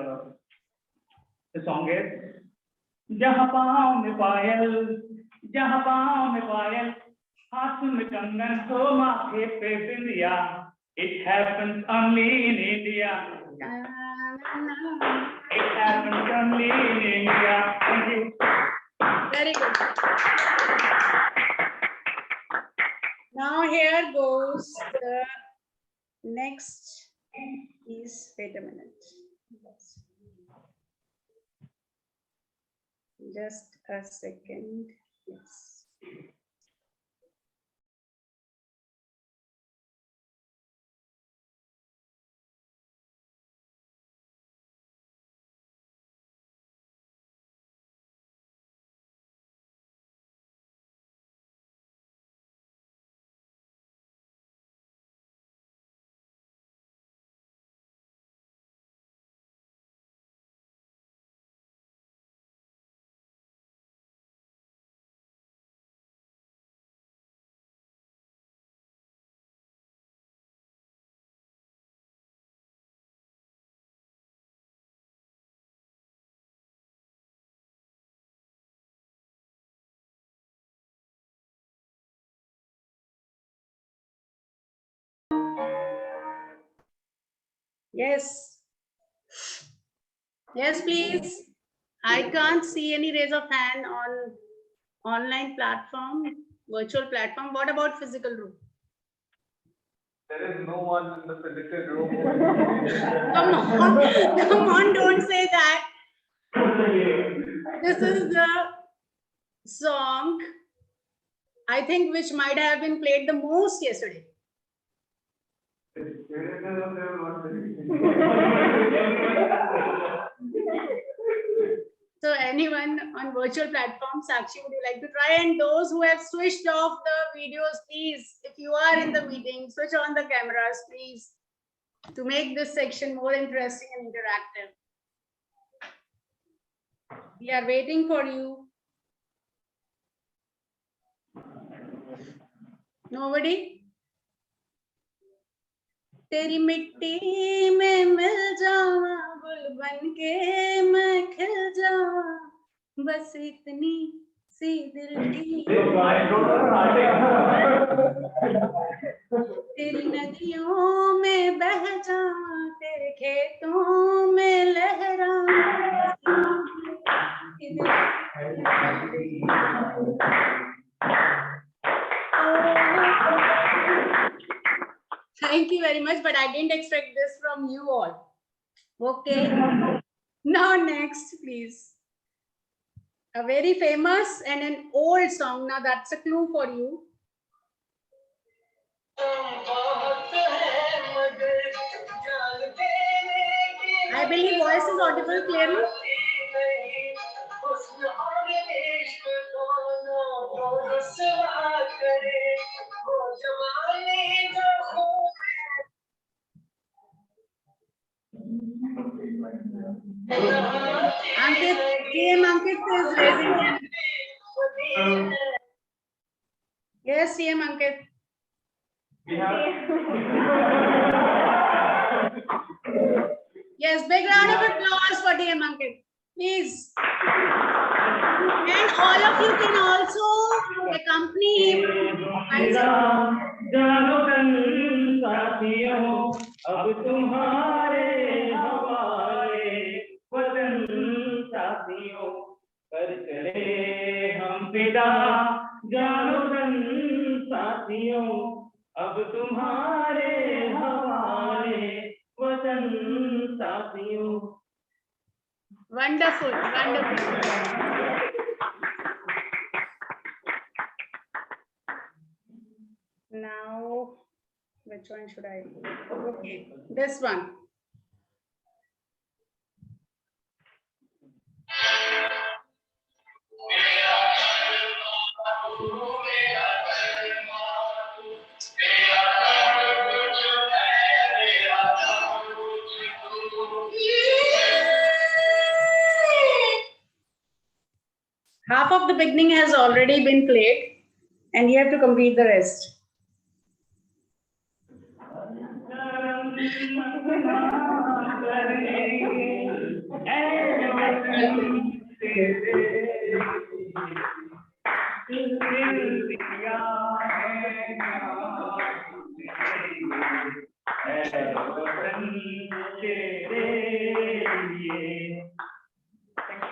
the song is Jahan paon mein payal, haath mein kangan, ho maathe pe bindiya. It happens only in India. It happens only in India. Thank you. Very good. Now here goes the next is, wait a minute. Just a second. Yes. Yes. Yes, please. I can't see any raise of hand on online platform, virtual platform. What about physical room? There is no one in the physical room. Come on, don't say that. This is the song, I think, which might have been played the most yesterday. So anyone on virtual platforms, Sakshi, would you like to try? And those who have switched off the videos, please, if you are in the meeting, switch on the cameras, please, to make this section more interesting and interactive. We are waiting for you. Nobody? तेरी मिट्टी में मिल जावा, गुल बन के मैं खिल जावा, बस इतनी सी दिल की तेरी नदियों में बह जावा, तेरे खेतों में लहरावा. Thank you very much, but I didn't expect this from you all. Okay. Now next, please. A very famous and an old song. Now that's a clue for you. I believe voice is audible clearly. Ankit, CM Ankit is raising hand. Yes, CM Ankit. Yes, big round of applause for DM Ankit, please. And all of you can also accompany him. अब तुम्हारे हवाले वतन साथियों. Wonderful, wonderful. Now, which one should I? Okay, this one. Half of the beginning has already been played, and you have to complete the rest.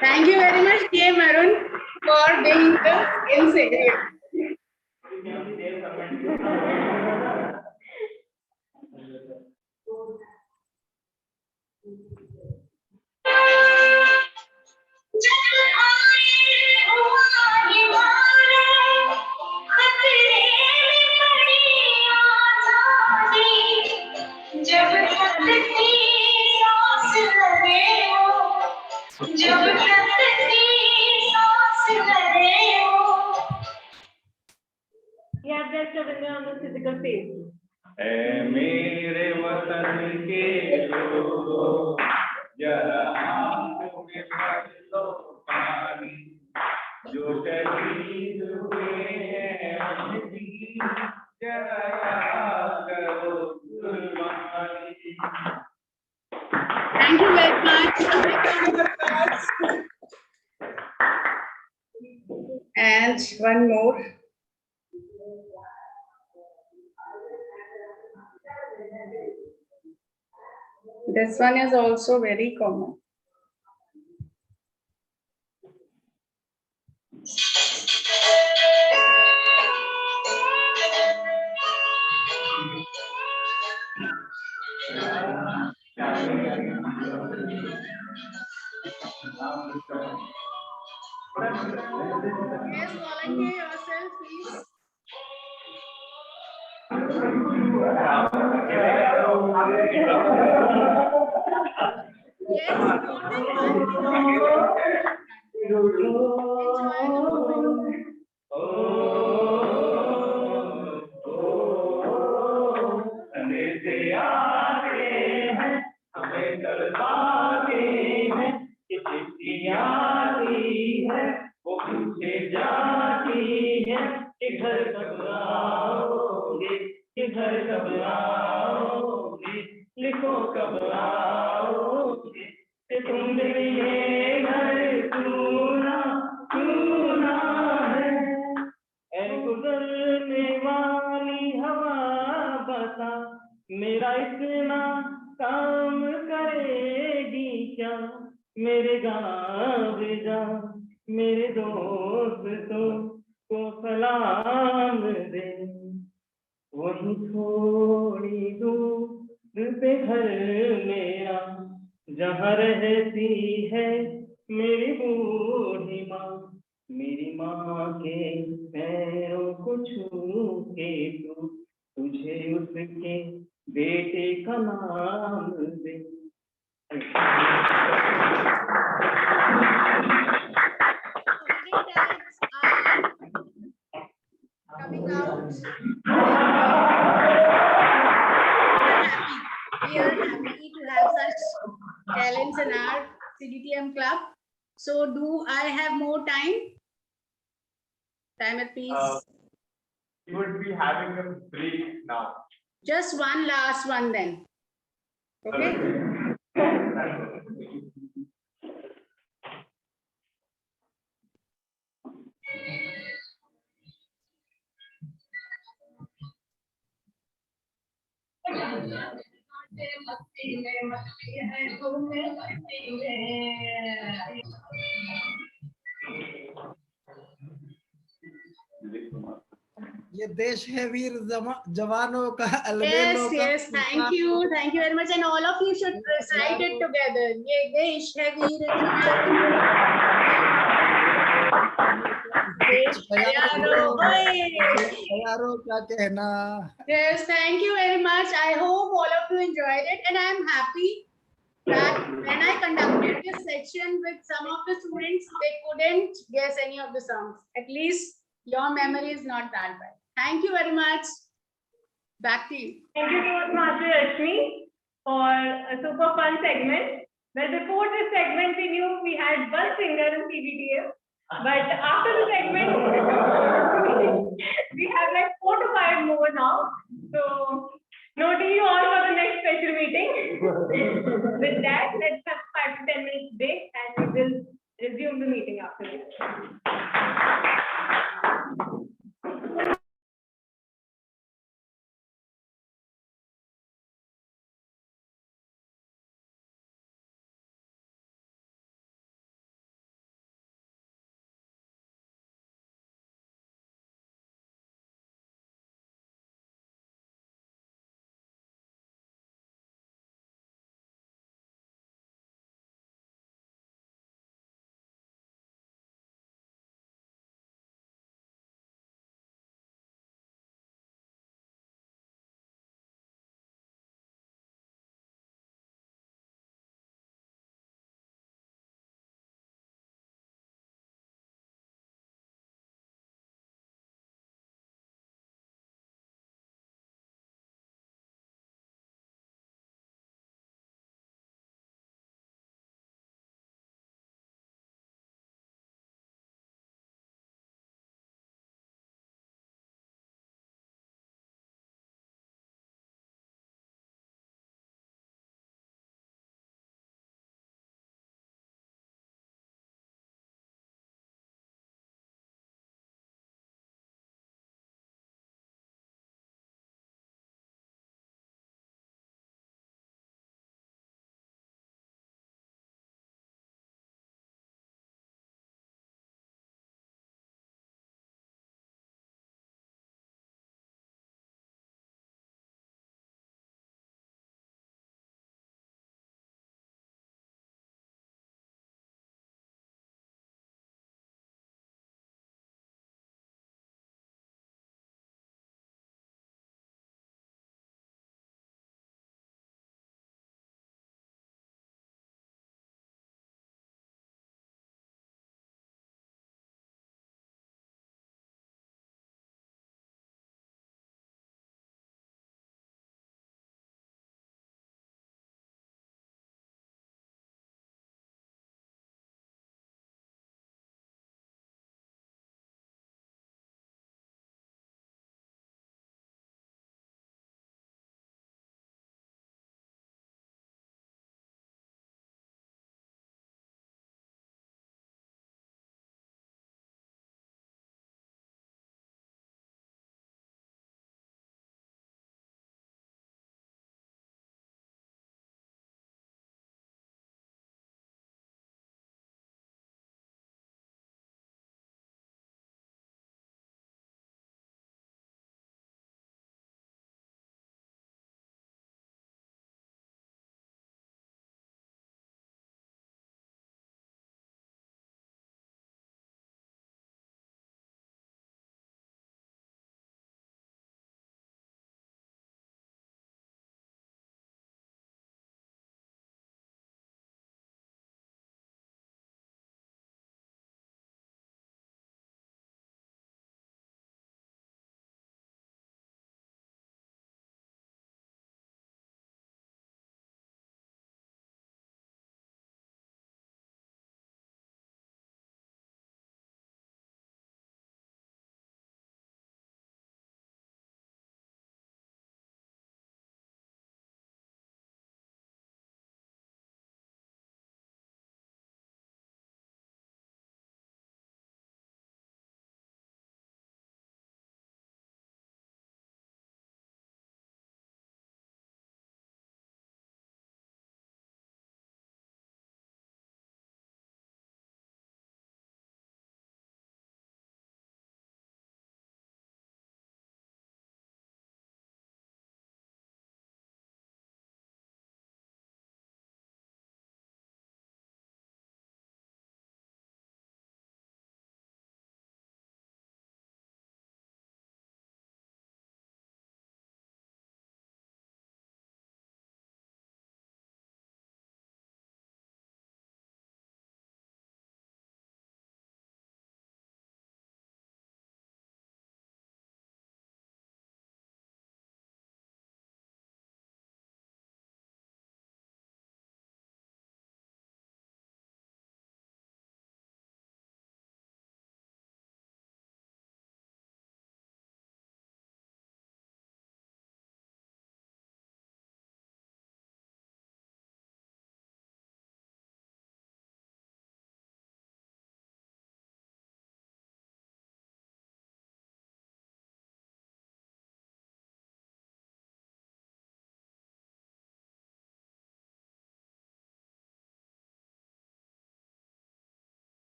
Thank you very much, K. Marun. for being the skills area. जब तक सांस लगे हो, जब तक सांस लगे हो. Yeah, that's on the physical phase. ऐ मेरे वतन के लोग जरा आंख में भर लो पानी जो शहीद हुए हैं अभी जरा याद करो कुर्बानी. Thank you very much. A big round of applause. And one more. This one is also very common. Yes, volunteer yourself, please. Yes, more than one. Enjoy the moment. अंधेरे आते हैं हमें डरवाते हैं कि चिट्ठियां आती है वो पूछे जाती है कि घर कब आओगे, कि घर कब आओगे, लिखो कब आओगे कि तुम ये घर सुना सुना है. ऐ गुजरने वाली हवा बता मेरा इतना काम करेगी क्या, मेरे गाँव जा मेरे दोस्तों को सलाम दे. वही थोड़ी दूर पे घर मेरा जहाँ रहती है मेरी बूढ़ी माँ. मेरी माँ के पैरों को छू के तू तुझे उसके बेटे का नाम दे. Coming out. We are happy to have such talents in our CDTM club. So do I have more time? Timer, please. You would be having a break now. Just one last one then. Okay? ये देश है वीर जवानों का Yes, अलबेलों का. yes, thank you very much, and all of you should recite it together. ये देश है वीर यारों का कहना. Yes, thank you very much. I hope all of you enjoyed it, and I am happy that when I conducted this section with some of the students, they couldn't guess any of the songs. At least your memory is not that bad. Thank you very much. Back to you. Thank you so much, Master Rashmi, for a super fun segment. Well, before this segment, we knew we had one singer in CDTM, but after the segment, we have like 4 to 5 more now. So, noting you all for the next special meeting. With that, let's have 5 to 10 minutes break, and we will resume the meeting after this.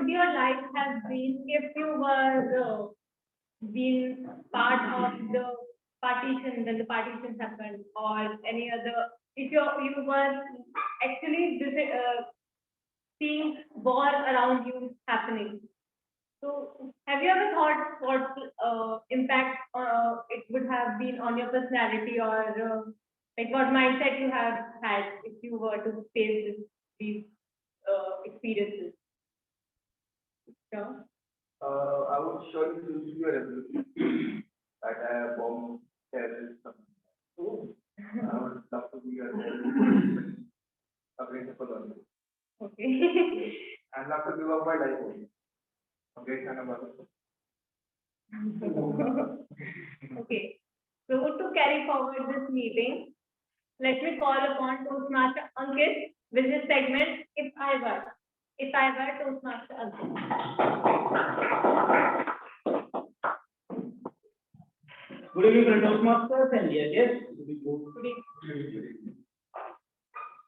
would your life have been if you were been part of the partition when the partition happened, or any other? If you were actually seeing war around you happening. So, have you ever thought what impact it would have been on your personality, or like what mindset you have had if you were to face these experiences? Sure. I would surely choose to be a revolution that I bomb terrorists. So I would love to be a terrorist, a principal also. Okay. I'd love to give up my life only. A great kind of person. Okay. So to carry forward this meeting, let me call upon Toastmaster Ankit with his segment, If I Were. If I Were Toastmaster Ankit. Good evening, friend Toastmasters, and yes, Good evening.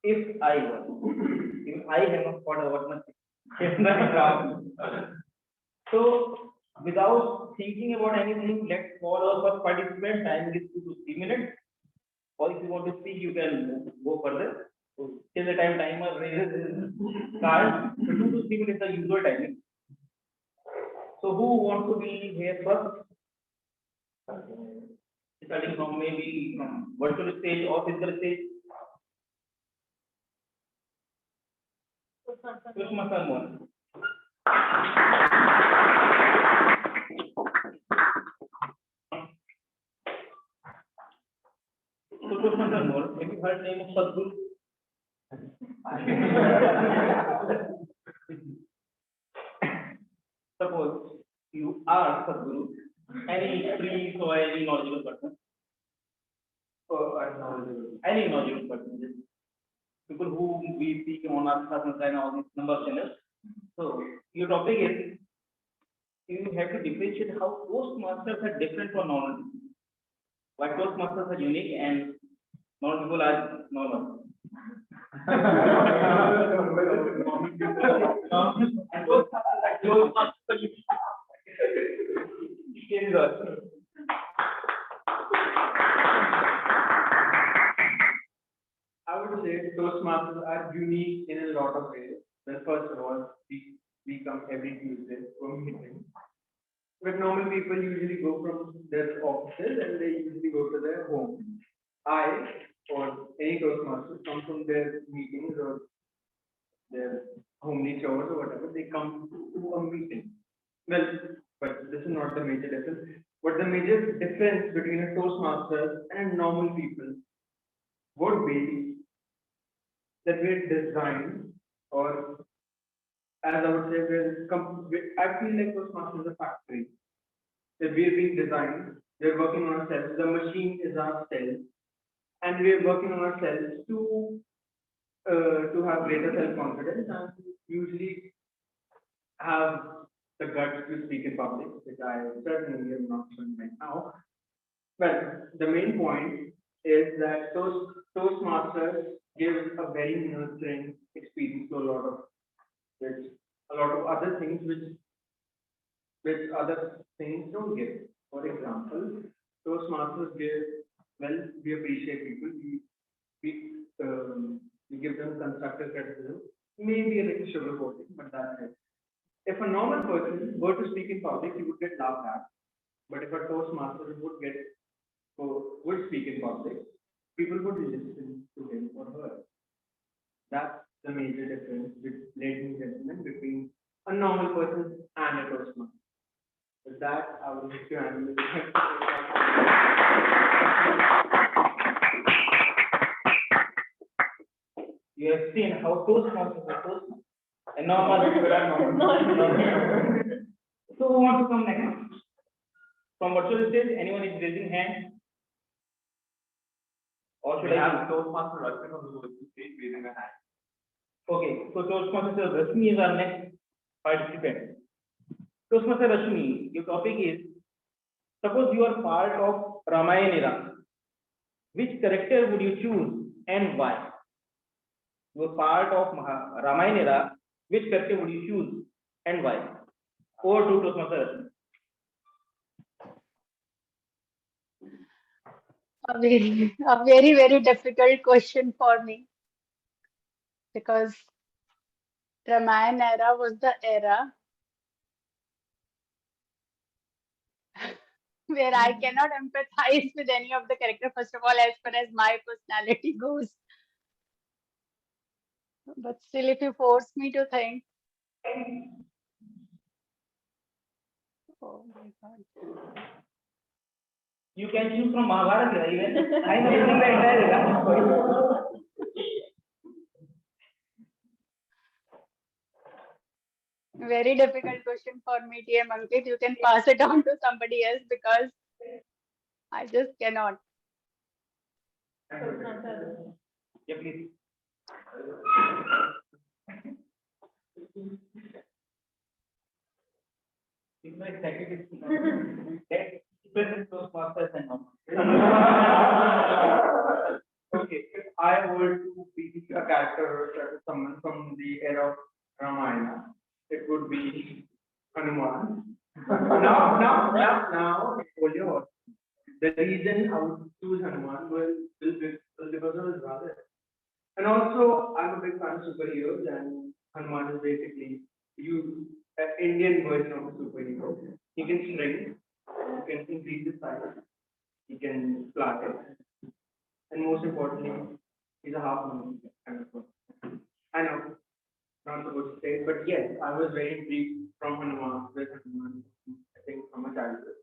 if I were, if I have not thought about much. So, without thinking about anything, let's call our first participant. Time is 2 to 3 minutes. Or if you want to speak, you can go further. So, till the time timer raises card, so 2 to 3 minutes is the usual timing. So, who wants to be here first? Starting from maybe from virtual stage or physical stage. Toastmaster one. So Toastmaster one, have you heard the name of Sadhguru? Suppose you are Sadhguru, any priest or any knowledgeable person. Any knowledgeable person. Just people who we speak on our classes and all these number of channels. So your topic is you have to differentiate how Toastmasters are different from normal people. Why Toastmasters are unique and normal people are normal. And Toastmasters are unique. I would say Toastmasters are unique in a lot of ways. Well, first of all, we come every Tuesday for meeting. But normal people usually go from their offices and they usually go to their home. I or any Toastmasters come from their meetings or their homely chores or whatever. They come to a meeting. Well, but this is not the major difference. But the major difference between a Toastmaster and normal people would be that we're designed, or as I would say, I feel like Toastmasters is a factory. That we're being designed, we're working on ourselves, the machine is ourselves, and we're working on ourselves to have greater self-confidence and usually have the guts to speak in public, which I certainly am not doing right now. Well, the main point is that Toastmasters gives a very nurturing experience to a lot of other things which other things don't give. For example, Toastmasters give, well, we appreciate people, we give them constructive criticism, maybe a little sugarcoating, but that's it. If a normal person were to speak in public, he would get laughed at. But if a Toastmaster would speak in public, people would listen to him or her. That's the major difference, ladies and gentlemen, between a normal person and a Toastmaster. With that, I will let you handle it. You have seen how Toastmasters are Toastmasters. And normal people are normal. So who wants to come next? From virtual stage, anyone is raising hand? Or should I have Toastmaster Rashmi on the virtual stage raising a hand? Okay, so Toastmaster Rashmi is our next participant. Toastmaster Rashmi, your topic is, suppose you are part of Ramayana era. Which character would you choose and why? You are part of Ramayana era. Which character would you choose and why? Over to Toastmasters. A very difficult question for me, because Ramayana era was the era where I cannot empathize with any of the character, first of all, as far as my personality goes. But still, if you force me to think, oh my God. You can choose from Mahabharata even. I know the entire era. Very difficult question for me, TM Ankit. You can pass it on to somebody else, because I just cannot. Yeah, please. It's my second. Toastmasters and all. Okay, if I were to be a character or someone from the era of Ramayana, it would be Hanuman. Now, folio. The reason I would choose Hanuman was because of his brother. And also, I'm a big fan of superheroes, and Hanuman is basically an Indian version of a superhero. He can string, he can increase his size, he can fly it, and most importantly, he's a half moon kind of person. I know, not supposed to say it, but yes, I was very intrigued from Hanuman, I think from a childhood.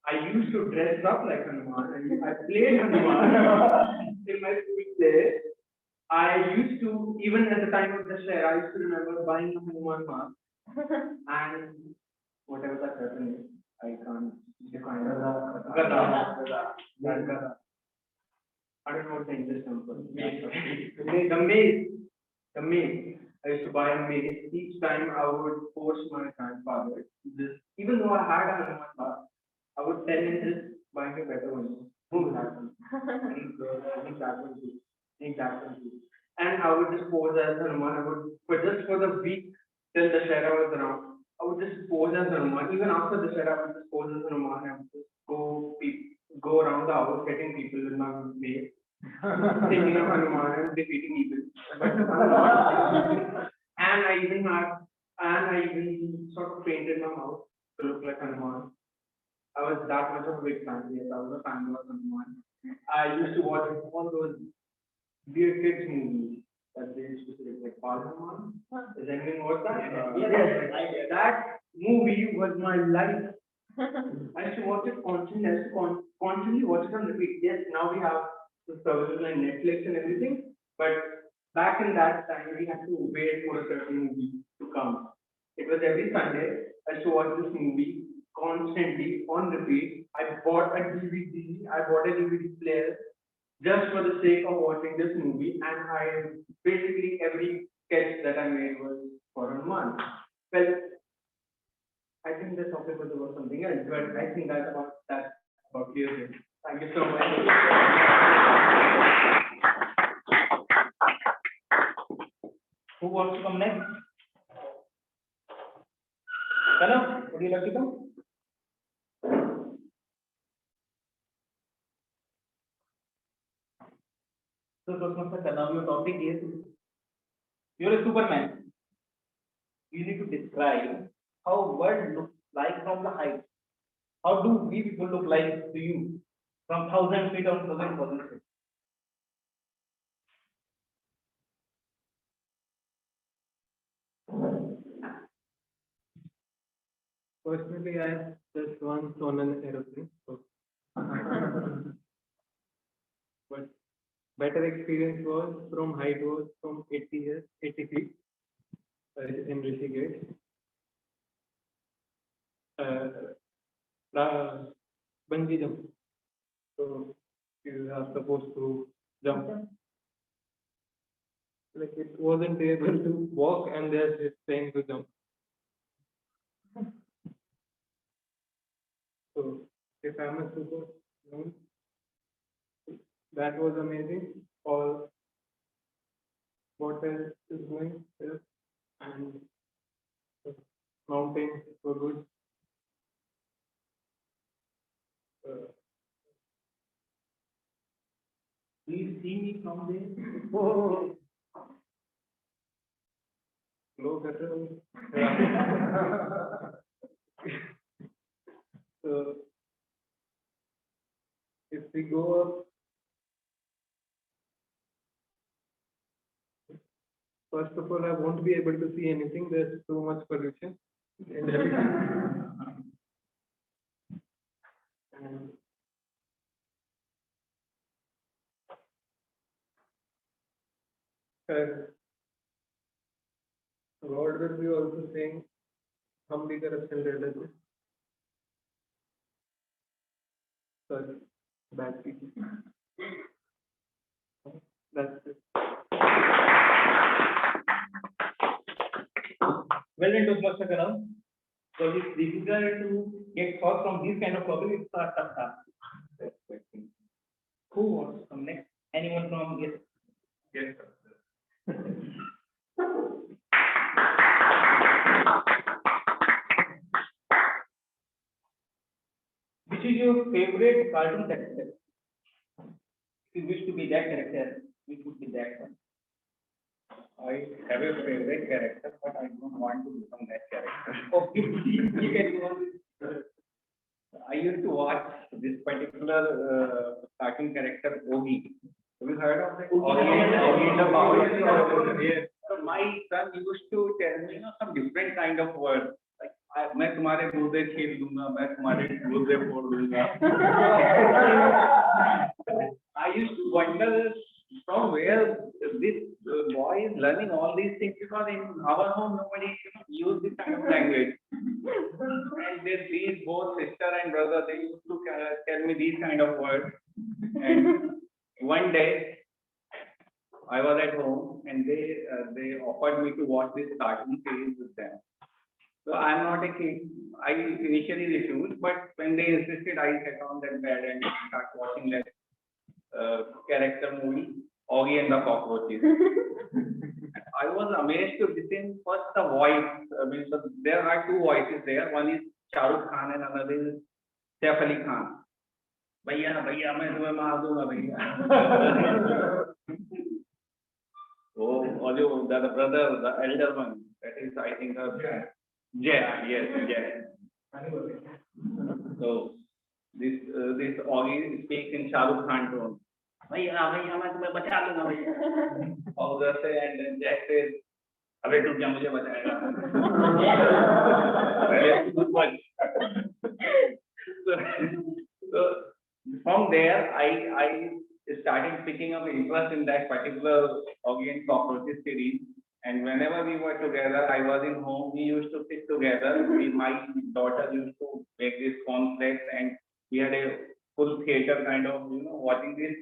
I used to dress up like Hanuman, and I played Hanuman in my school play. I used to, even at the time of the share, I used to remember buying a Hanuman mask and whatever that person is, I can't define it. Gada. I don't know what the English term for it. The maze. I used to buy a maze. Each time I would force my grandfather this, even though I had a Hanuman mask, I would tell him this, buy me a better one. Who will have one? I think that one too. And I would just pose as Hanuman. Just for the week till the Shara was around, I would just pose as Hanuman. Even after the Shara, I would just pose as Hanuman. I would just go around the house getting people with my mace, thinking of Hanuman and defeating evil. And I even sort of painted my mouth to look like Hanuman. I was that much of a big fan. Yes, I was a fan of Hanuman. I used to watch all those weird kids movies that they used to say, like Hanuman. Does anyone watch that? Yes. That movie was my life. I used to watch it constantly. I used to constantly watch it on repeat. Yes, now we have the services like Netflix and everything, but back in that time, we had to wait for a certain movie to come. It was every Sunday. I used to watch this movie constantly on repeat. I bought a DVD player just for the sake of watching this movie, and basically every sketch that I made was for Hanuman. Well, I think the topic was about something else, but I think that's about clear. Thank you so much. Who wants to come next? Hello, would you like to come? So, Toastmaster, now your topic is, you're a Superman. You need to describe how world looks like from the height. How do we people look like to you from 1,000 feet or 1,000 feet? Personally, I have just once on an aeroplane. So. But better experience was from height was from 80 feet in Rishikesh. Bungee jump. So you are supposed to jump. Like it wasn't able to walk, and they're just saying to jump. So if I'm a Superman, that was amazing. All what else is going there, and mountains were good. Please see me from there. Oh, low better. Yeah. So if we go up, first of all, I won't be able to see anything. There's so much pollution in Delhi. And God will be also saying, humbly corruption related. Sorry, bad people. That's it. Well done, Toastmaster Karan. So it's difficult to get thoughts from this kind of topic. It's a tough task. Who wants to come next? Anyone from yes? Yes, Which is your favorite cartoon character? If you wish to be that character, which would be that one? I have a favorite character, but I don't want to become that character. Okay, you can go on. I used to watch this particular cartoon character, Ogi. Have you heard of it? Ogi in the Power. Yes. So my son used to tell me, some different kind of words. Like, मैं तुम्हारे गुर्दे छील दूंगा, मैं तुम्हारे गुर्दे फोड़ दूंगा. I used to wonder from where this boy is learning all these things, because in our home nobody use this kind of language. And these both sister and brother, they used to tell me these kind of words. And one day I was at home and they offered me to watch this cartoon series with them. So I'm not a kid. I initially refused, but when they insisted, I sat on that bed and started watching that character movie, Augie and the Cockroaches. I was amazed to listen first the voice. I mean, so there are two voices there. One is Shah Rukh Khan and another is Saif Ali Khan. Bhaiya, bhaiya, main tumhe maar dunga, bhaiya. Oh, the brother, the elder one, that is, I think, Jay, yes, Jay. So this Augie speaks in Shah Rukh Khan tone. भैया भैया मैं तुम्हें बचा लूंगा भैया. और उधर से and Jack says, अबे तू क्या मुझे बचाएगा? So from there I started picking up interest in that particular Augie and Cockroaches series. And whenever we were together, I was in home, we used to sit together. My daughter used to make this cornflakes, and we had a full theater kind of, watching this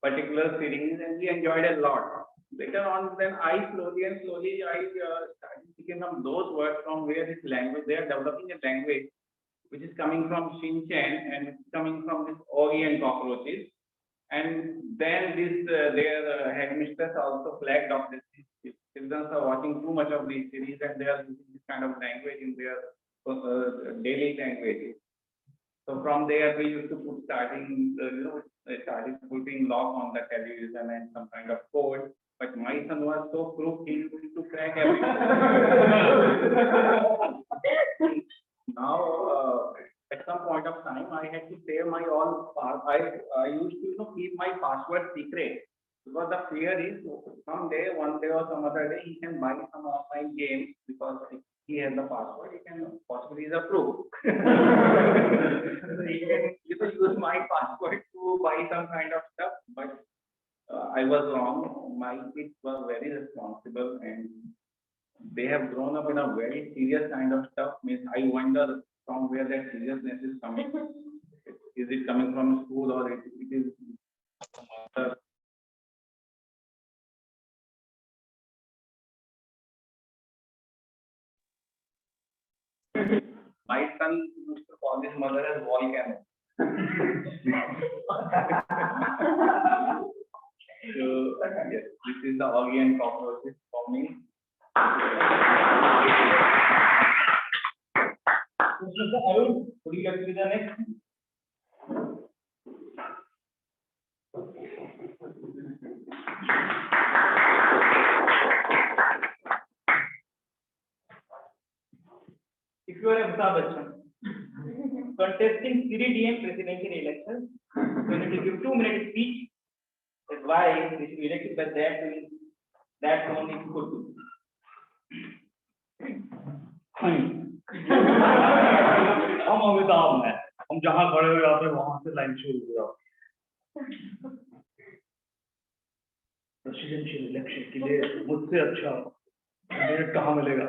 particular series, and we enjoyed a lot. Later on, then I slowly started picking up those words from where this language, they are developing a language which is coming from Shin Chan and it's coming from this Augie and Cockroaches. And then this their headmistress also flagged off this. Children are watching too much of these series and they are using this kind of language in their daily language. So from there we used to started putting lock on the television and some kind of code. But my son was so crook, he used to crack everything. Now, at some point of time, I had to save my all. I used to keep my password secret, because the fear is someday, one day or some other day, he can buy some online game, because if he has the password, he can possibly is a proof. So he can use my password to buy some kind of stuff. But I was wrong. My kids were very responsible and they have grown up in a very serious kind of stuff. Means I wonder from where that seriousness is coming. Is it coming from school or it is from other? My son used to call his mother as volcano. So yes, this is the Augie and Cockroaches for me. Mr. Arun, would you like to be the next? If you are Amitabh Bachchan contesting CDTM presidential elections, you need to give 2-minute speech. That's why they should be elected by that only could do. हम अमिताभ हैं, हम जहाँ खड़े हो जाते हैं वहां से लाइन शुरू हो जाती है। प्रेसिडेंशियल इलेक्शन के लिए मुझसे अच्छा कैंडिडेट कहाँ मिलेगा?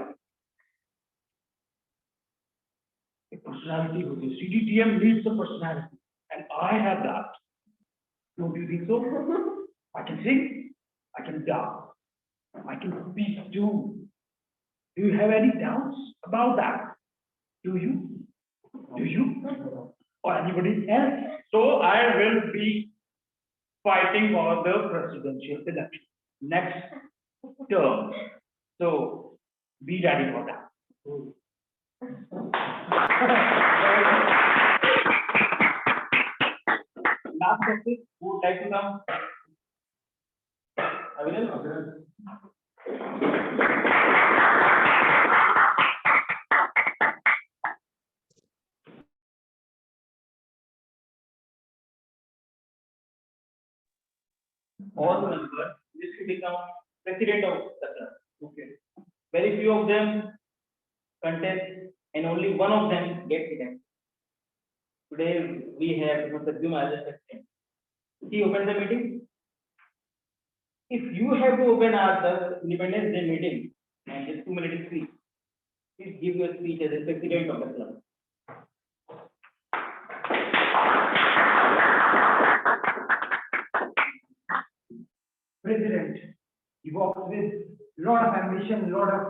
एक पर्सनालिटी होती है, CDTM needs a personality, and I have that. Don't you think so? I can sing, I can dance, I can speak too. Do you have any doubts about that? Do you? Do you? Or anybody else? So I will be fighting for the presidential election next term. So be ready for that. Last question, who would like to come? Aviral? All the members wish to become president of the club. Okay. Very few of them contest, and only one of them gets elected. Today we have Mr. Juma as a president. He opened the meeting. If you have to open the Independence Day meeting and just 2-minute speech, please give your speech as a president of the club. President, he walks with a lot of ambition, a lot of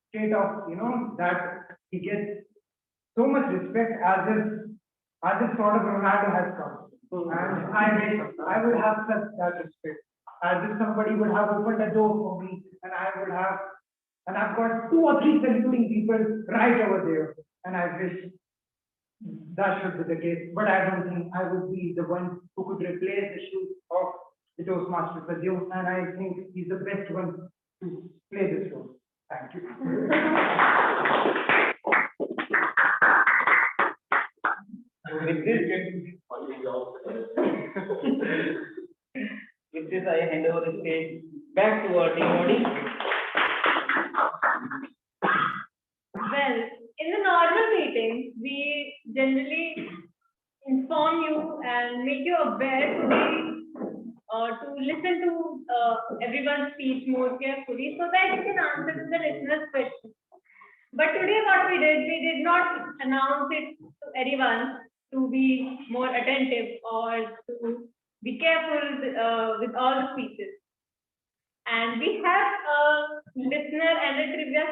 state of, that he gets so much respect as if sort of Ronaldo has come. And I would have such that respect, as if somebody would have opened a door for me, and I've got 2 or 3 saluting people right over there, and I wish that should be the case, but I don't think I would be the one who could replace the shoes of the Toastmasters with you, and I think he's the best one to play this role. Thank you. With this, I hand over the stage back to our team body. Well, in the normal meetings, we generally inform you and make you aware to listen to everyone's speech more carefully so that you can answer to the listener's question. But today what we did not announce it to anyone to be more attentive or to be careful with all the speeches. And we have a listener and a trivia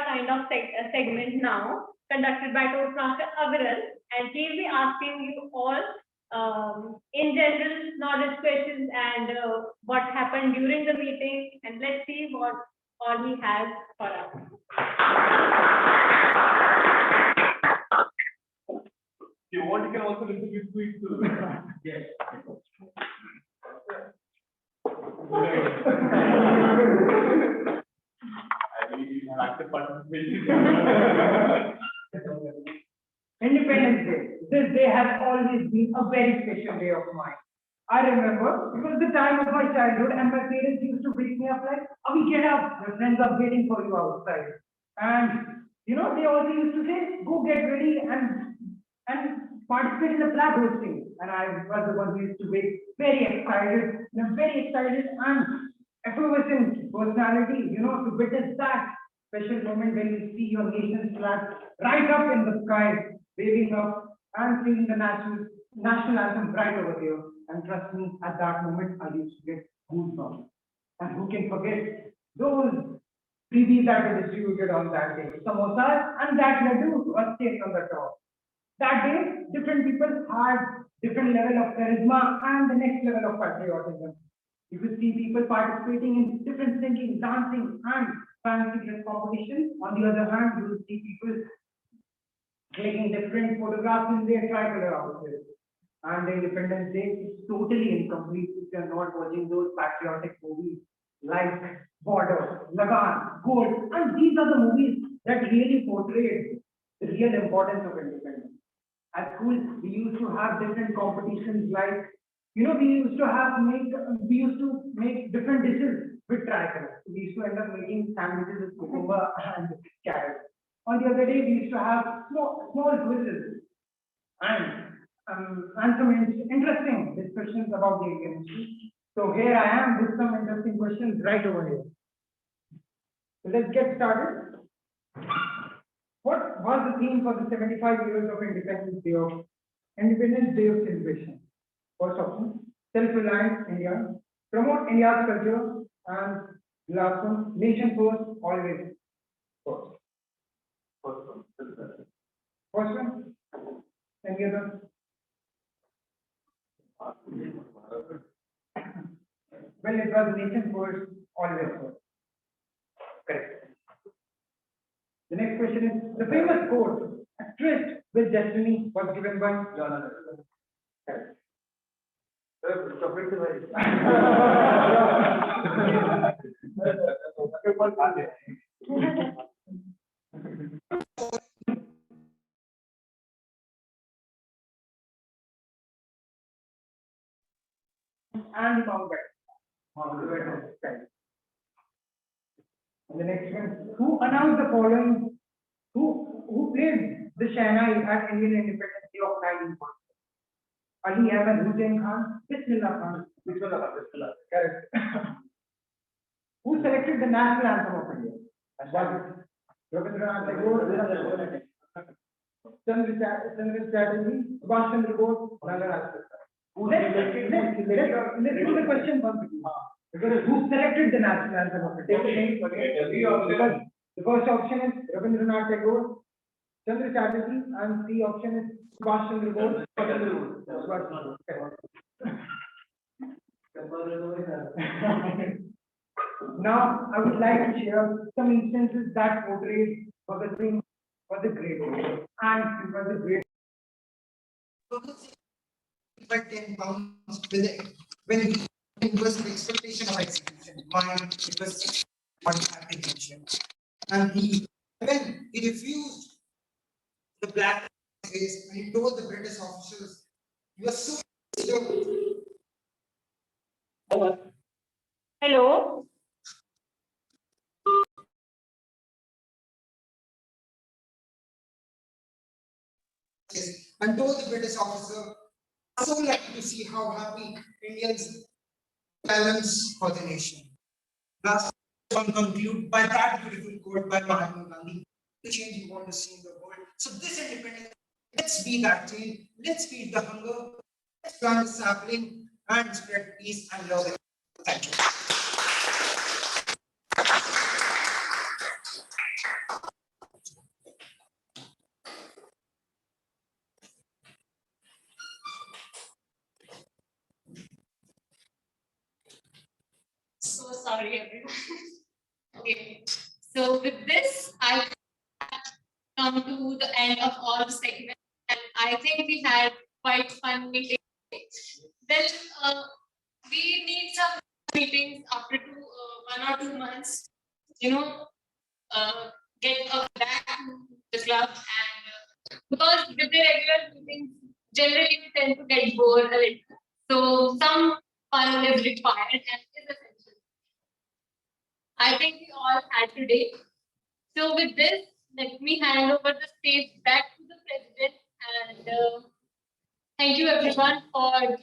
kind of segment now conducted by Toastmaster Aviral, and he will be asking you all in general knowledge questions and what happened during the meeting, and let's see what all he has for us. If you want, you can also listen to tweets too. Yes. I believe you have active participation. Independence Day. This day has always been a very special day of mine. I remember it was the time of my childhood, and my parents used to wake me up like, "Abhi, get up, your friends are waiting for you outside." And they also used to say, "Go get ready and participate in the flag hosting." And I was the one who used to wake very excited and effervescent personality, to witness that special moment when you see your nation's flag right up in the sky, waving up and singing the national anthem right over there. And trust me, at that moment, I used to get goosebumps. And who can forget those freebies that were distributed on that day? Samosas and that laddu to us staying on the top. That day, different people had different level of charisma and the next level of patriotism. You could see people participating in different singing, dancing, and fancy dress competitions. On the other hand, you would see people clicking different photographs in their tricolor outfits. And the Independence Day is totally incomplete if you are not watching those patriotic movies like Border, Lagan, Gold, and these are the movies that really portray the real importance of independence. At school, we used to have different competitions like, we used to make different dishes with tricolor. We used to end up making sandwiches with cucumber and carrot. On the other day, we used to have small quizzes and some interesting discussions about the Indian history. So here I am with some interesting questions right over here. So let's get started. What was the theme for the 75 years of Independence Day of celebration? First option, self-reliant India, promote India's culture, and last one, nation first, always first. First one, any other? Well, it was nation first, always first. Correct. The next question is, the famous quote, "A tryst with destiny," was given by John. Correct. And Mountbatten. And the next one, who announced the following? Who played the Shahnai at Indian Independence Day of 1940? Ali Ahmed Hussain Khan, Bismillah Khan. Bismillah. Correct. Who selected the national anthem of India? Rabindranath Tagore, Chandra Chatterjee, Subhash Chandra Bose, Lala Rajput. Let's do the question once again. Because who selected the national anthem of India? Because the first option is Rabindranath Tagore, Chandra Chatterjee, and the option is Subhash Chandra Bose. Now, I would like to share some instances that portrayed Bhagat Singh was a great leader, and he was a great. But 10 pounds when it was the expectation of execution. Mine, it was what apprehension. And when he refused the black face, and he told the British officers, "You are so." Hello. And told the British officer, "So lucky to see how happy Indians balance for the nation." Last one conclude by that beautiful quote by Mahatma Gandhi: "The change you want to see in the world." So this independence, let's be that change. Let's feed the hunger. Let's plant the sapling and spread peace and love. Thank you. So sorry, everyone. Okay. So with this, I come to the end of all the segments, and I think we had quite fun meeting. Then we need some meetings after 1 or 2 months. Get back to the club, and because with the regular meetings, generally we tend to get bored a little. So some fun is required and is essential. I think we all had today. So with this, let me hand over the stage back to the president, and thank you everyone for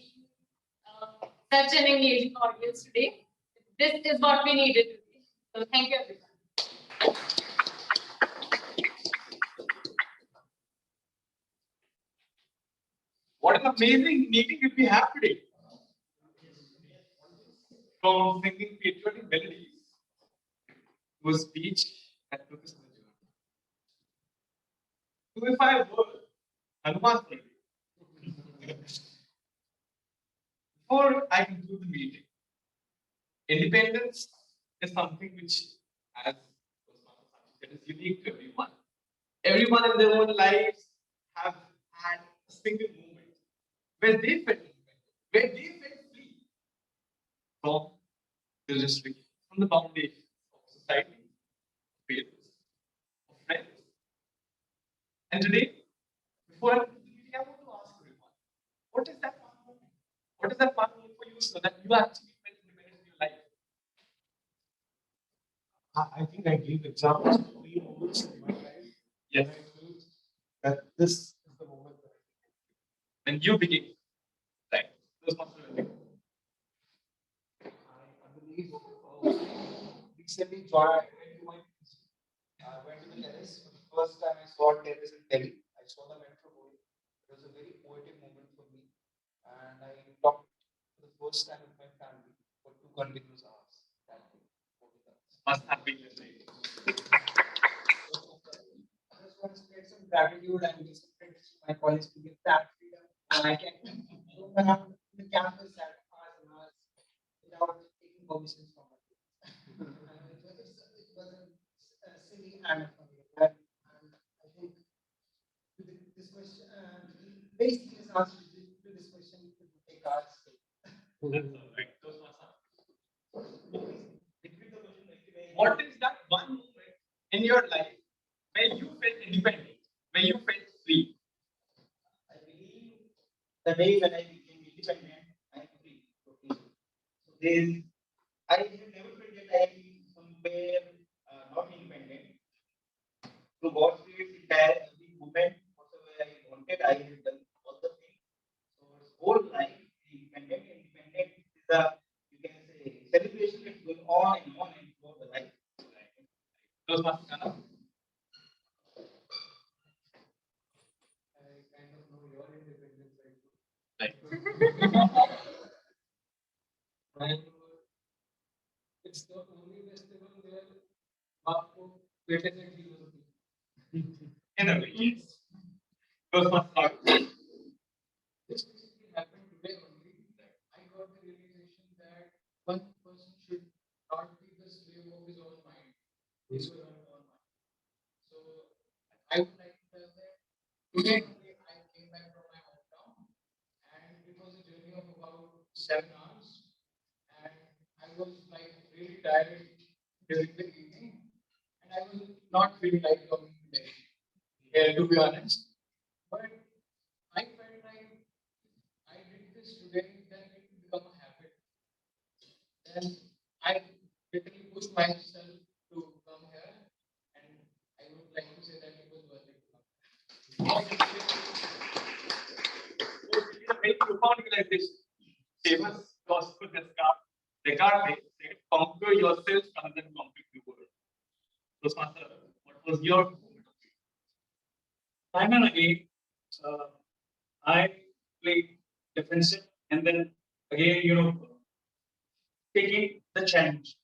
such an engaging audience today. This is what we needed today. So thank you everyone. What an amazing meeting did we have today. From singing patriotic melodies to a speech that took us on a journey. So if I were Hanuman, before I conclude the meeting, independence is something which has that is unique to everyone. Everyone in their own lives have had a single moment where they felt free from the restriction, from the foundation of society, of parents, of friends. And today, before I want to ask everyone, what is that one moment? What is that one moment for you so that you actually felt independent in your life? I think I gave examples of 3 moments in my life. Yes. That this is the moment that when you became right. Those must have been. I believe recently went to my went to the terrace for the first time. I saw terrace in Delhi. I saw the metro going. It was a very poetic moment for me, and I talked for the first time with my family for 2 continuous hours. That day. Must have been your day. I just want to spread some gratitude and give some credit to my college to give that freedom. And I can roam around the campus at hours and hours without taking permissions from my parents. It was a silly and funny. And I think this question, basically, this answer to this question could take hours. What is that one moment in your life where you felt independent, where you felt free? I believe the day when I became independent, I am free. Okay. So I have never felt that I am somewhere not independent. So God's grace, entire every moment, whatever I wanted, I have done all the things. So it's whole life, independent is a, you can say, celebration that's going on and throughout the life. Those must have. I kind of know your independence right now. Right. It's the only festival where Bapu waited at university. In a way, yes. Those must have. This basically happened today only. I got the realization that one person should not be the slave of his own mind. His own mind. So I would like to tell that today only I came back from my hometown, and it was a journey of about 7 hours, and I was like really tired during the evening, and I was not feeling like coming today, to be honest. But I felt like I did this today, then it will become a habit. Then I literally pushed myself to come here, and I would like to say that it was worth it. It's a very profound realization. Famous philosopher Descartes said, conquer yourself rather than conquer the world. So, Smaster, what was your moment? Time and again, I played defensive and then again, taking the challenge.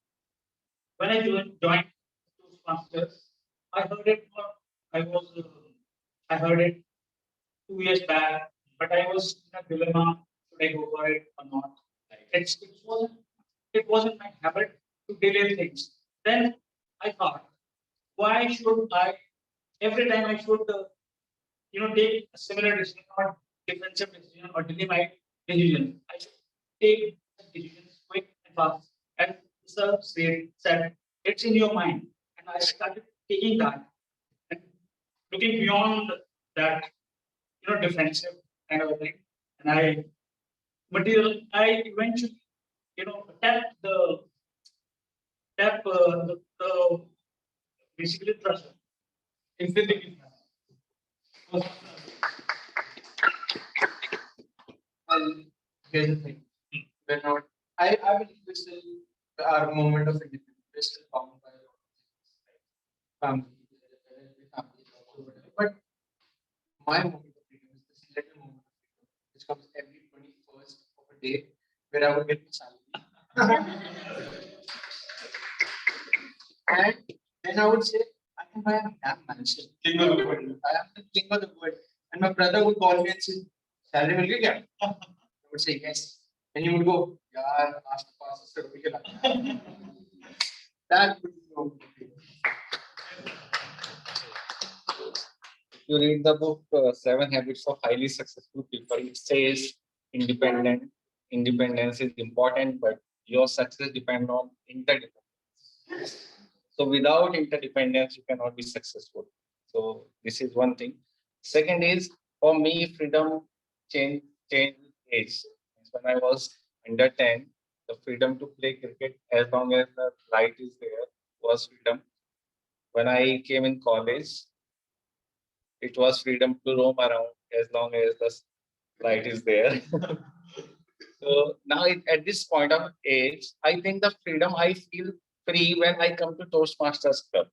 When I joined Toastmasters, I heard it. I heard it 2 years back, but I was in a dilemma: should I go for it or not? It wasn't my habit to delay things. Then I thought, why should I? Every time I should, take a similar decision or defensive decision or delay my decision. I should take decisions quick and fast. And sir said, it's in your mind. And I started taking that and looking beyond that, defensive kind of a thing. And I eventually, tap the basically trust. Instantly. And here's the thing. We're not, I believe we still our moment of independence. We're still bound by a lot of things, like family, but my moment of freedom is this little moment of freedom, which comes every 21st of a day where I would get my salary. And then I would say, I can buy a damn mansion. King of the world. I am the king of the world. And my brother would call me and say, salary will you get? I would say yes. And he would go, yaar, ask the pastor, that would be so good. you read the book Seven Habits of Highly Successful People, it says independence is important, but your success depends on interdependence. So without interdependence, you cannot be successful. So this is one thing. Second is, for me, freedom change age. When I was under 10, the freedom to play cricket as long as the light is there was freedom. When I came in college, it was freedom to roam around as long as the light is there. So now at this point of age, I think the freedom I feel free when I come to Toastmasters Club.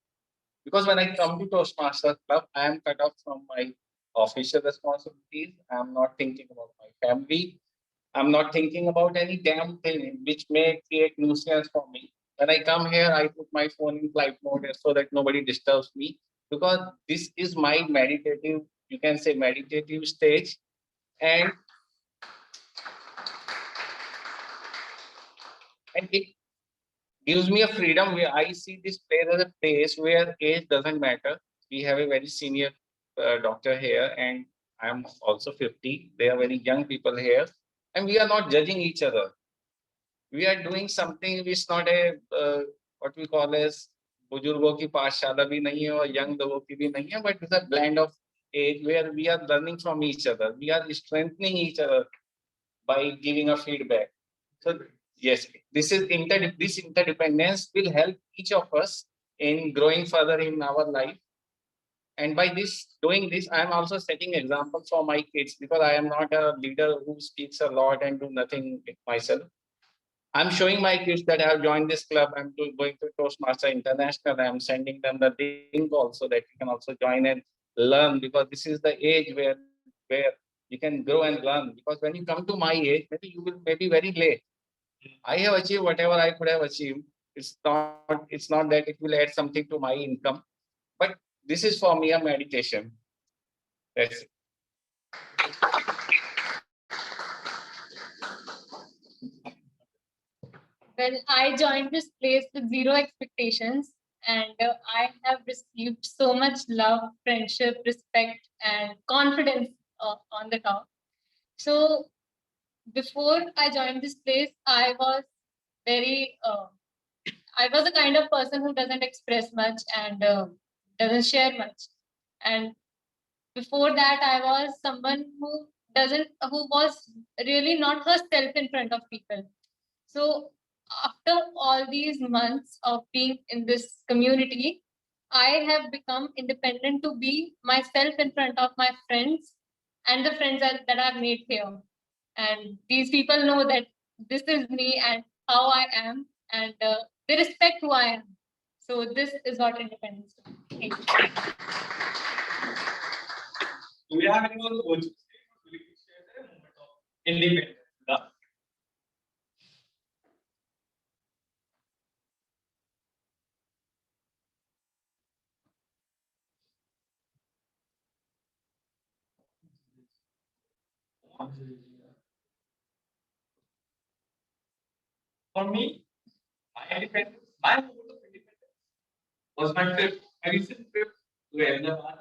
Because when I come to Toastmasters Club, I am cut off from my official responsibilities. I am not thinking about my family. I'm not thinking about any damn thing which may create nuisance for me. When I come here, I put my phone in flight mode so that nobody disturbs me, because this is my meditative, you can say meditative stage. And it gives me a freedom where I see this place as a place where age doesn't matter. We have a very senior doctor here, and I'm also 50. They are very young people here, and we are not judging each other. We are doing something which is not a what we call as बुजुर्गों की पाठशाला भी नहीं है और young लोगों की भी नहीं है, but it's a blend of age where we are learning from each other. We are strengthening each other by giving a feedback. So yes, this interdependence will help each of us in growing further in our life. And by doing this, I am also setting examples for my kids, because I am not a leader who speaks a lot and do nothing myself. I'm showing my kids that I have joined this club. I'm going to Toastmasters International. I'm sending them the link also that you can also join and learn, because this is the age where you can grow and learn. Because when you come to my age, maybe you will maybe very late. I have achieved whatever I could have achieved. It's not that it will add something to my income, but this is for me a meditation. That's it. Well, I joined this place with zero expectations, and I have received so much love, friendship, respect, and confidence on the top. So before I joined this place, I was I was the kind of person who doesn't express much and doesn't share much. And before that, I was someone who was really not herself in front of people. So after all these months of being in this community, I have become independent to be myself in front of my friends and the friends that I've made here. And these people know that this is me and how I am, and they respect who I am. So this is what independence is. Thank you. Do you have any more coaches? Independence. For me, my moment of independence was my trip, my recent trip to Ahmedabad.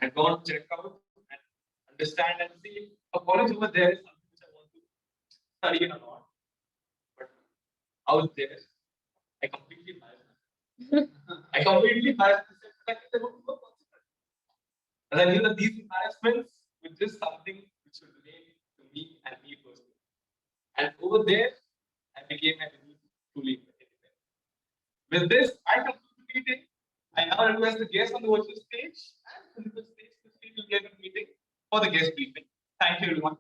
I had gone to check out and understand and see a college over there is something which I want to study a lot. But out there, I completely biased. I completely biased myself. There were no consequences. And I knew that these embarrassments were just something which would relate to me and me personally. And over there, I became a truly independent. With this, I conclude the meeting. I now request the guests on the virtual stage and physical stage to speak to the meeting for the guest briefing. Thank you, everyone.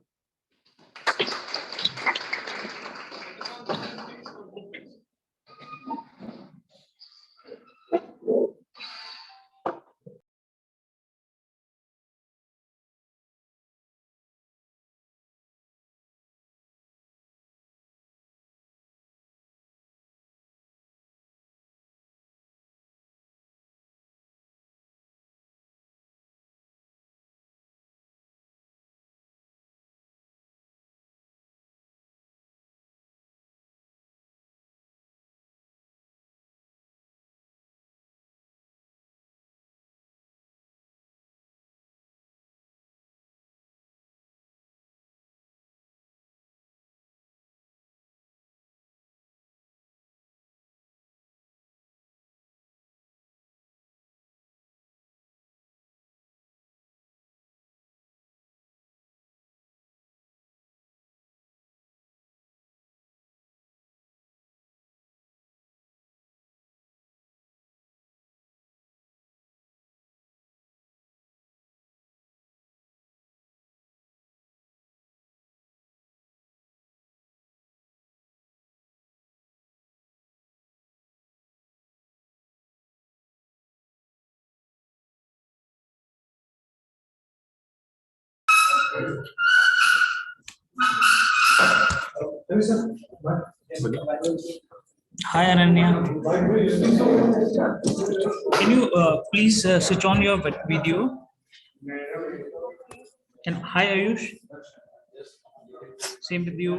Hi Ananya. Can you please switch on your video? And hi Ayush. Same with you.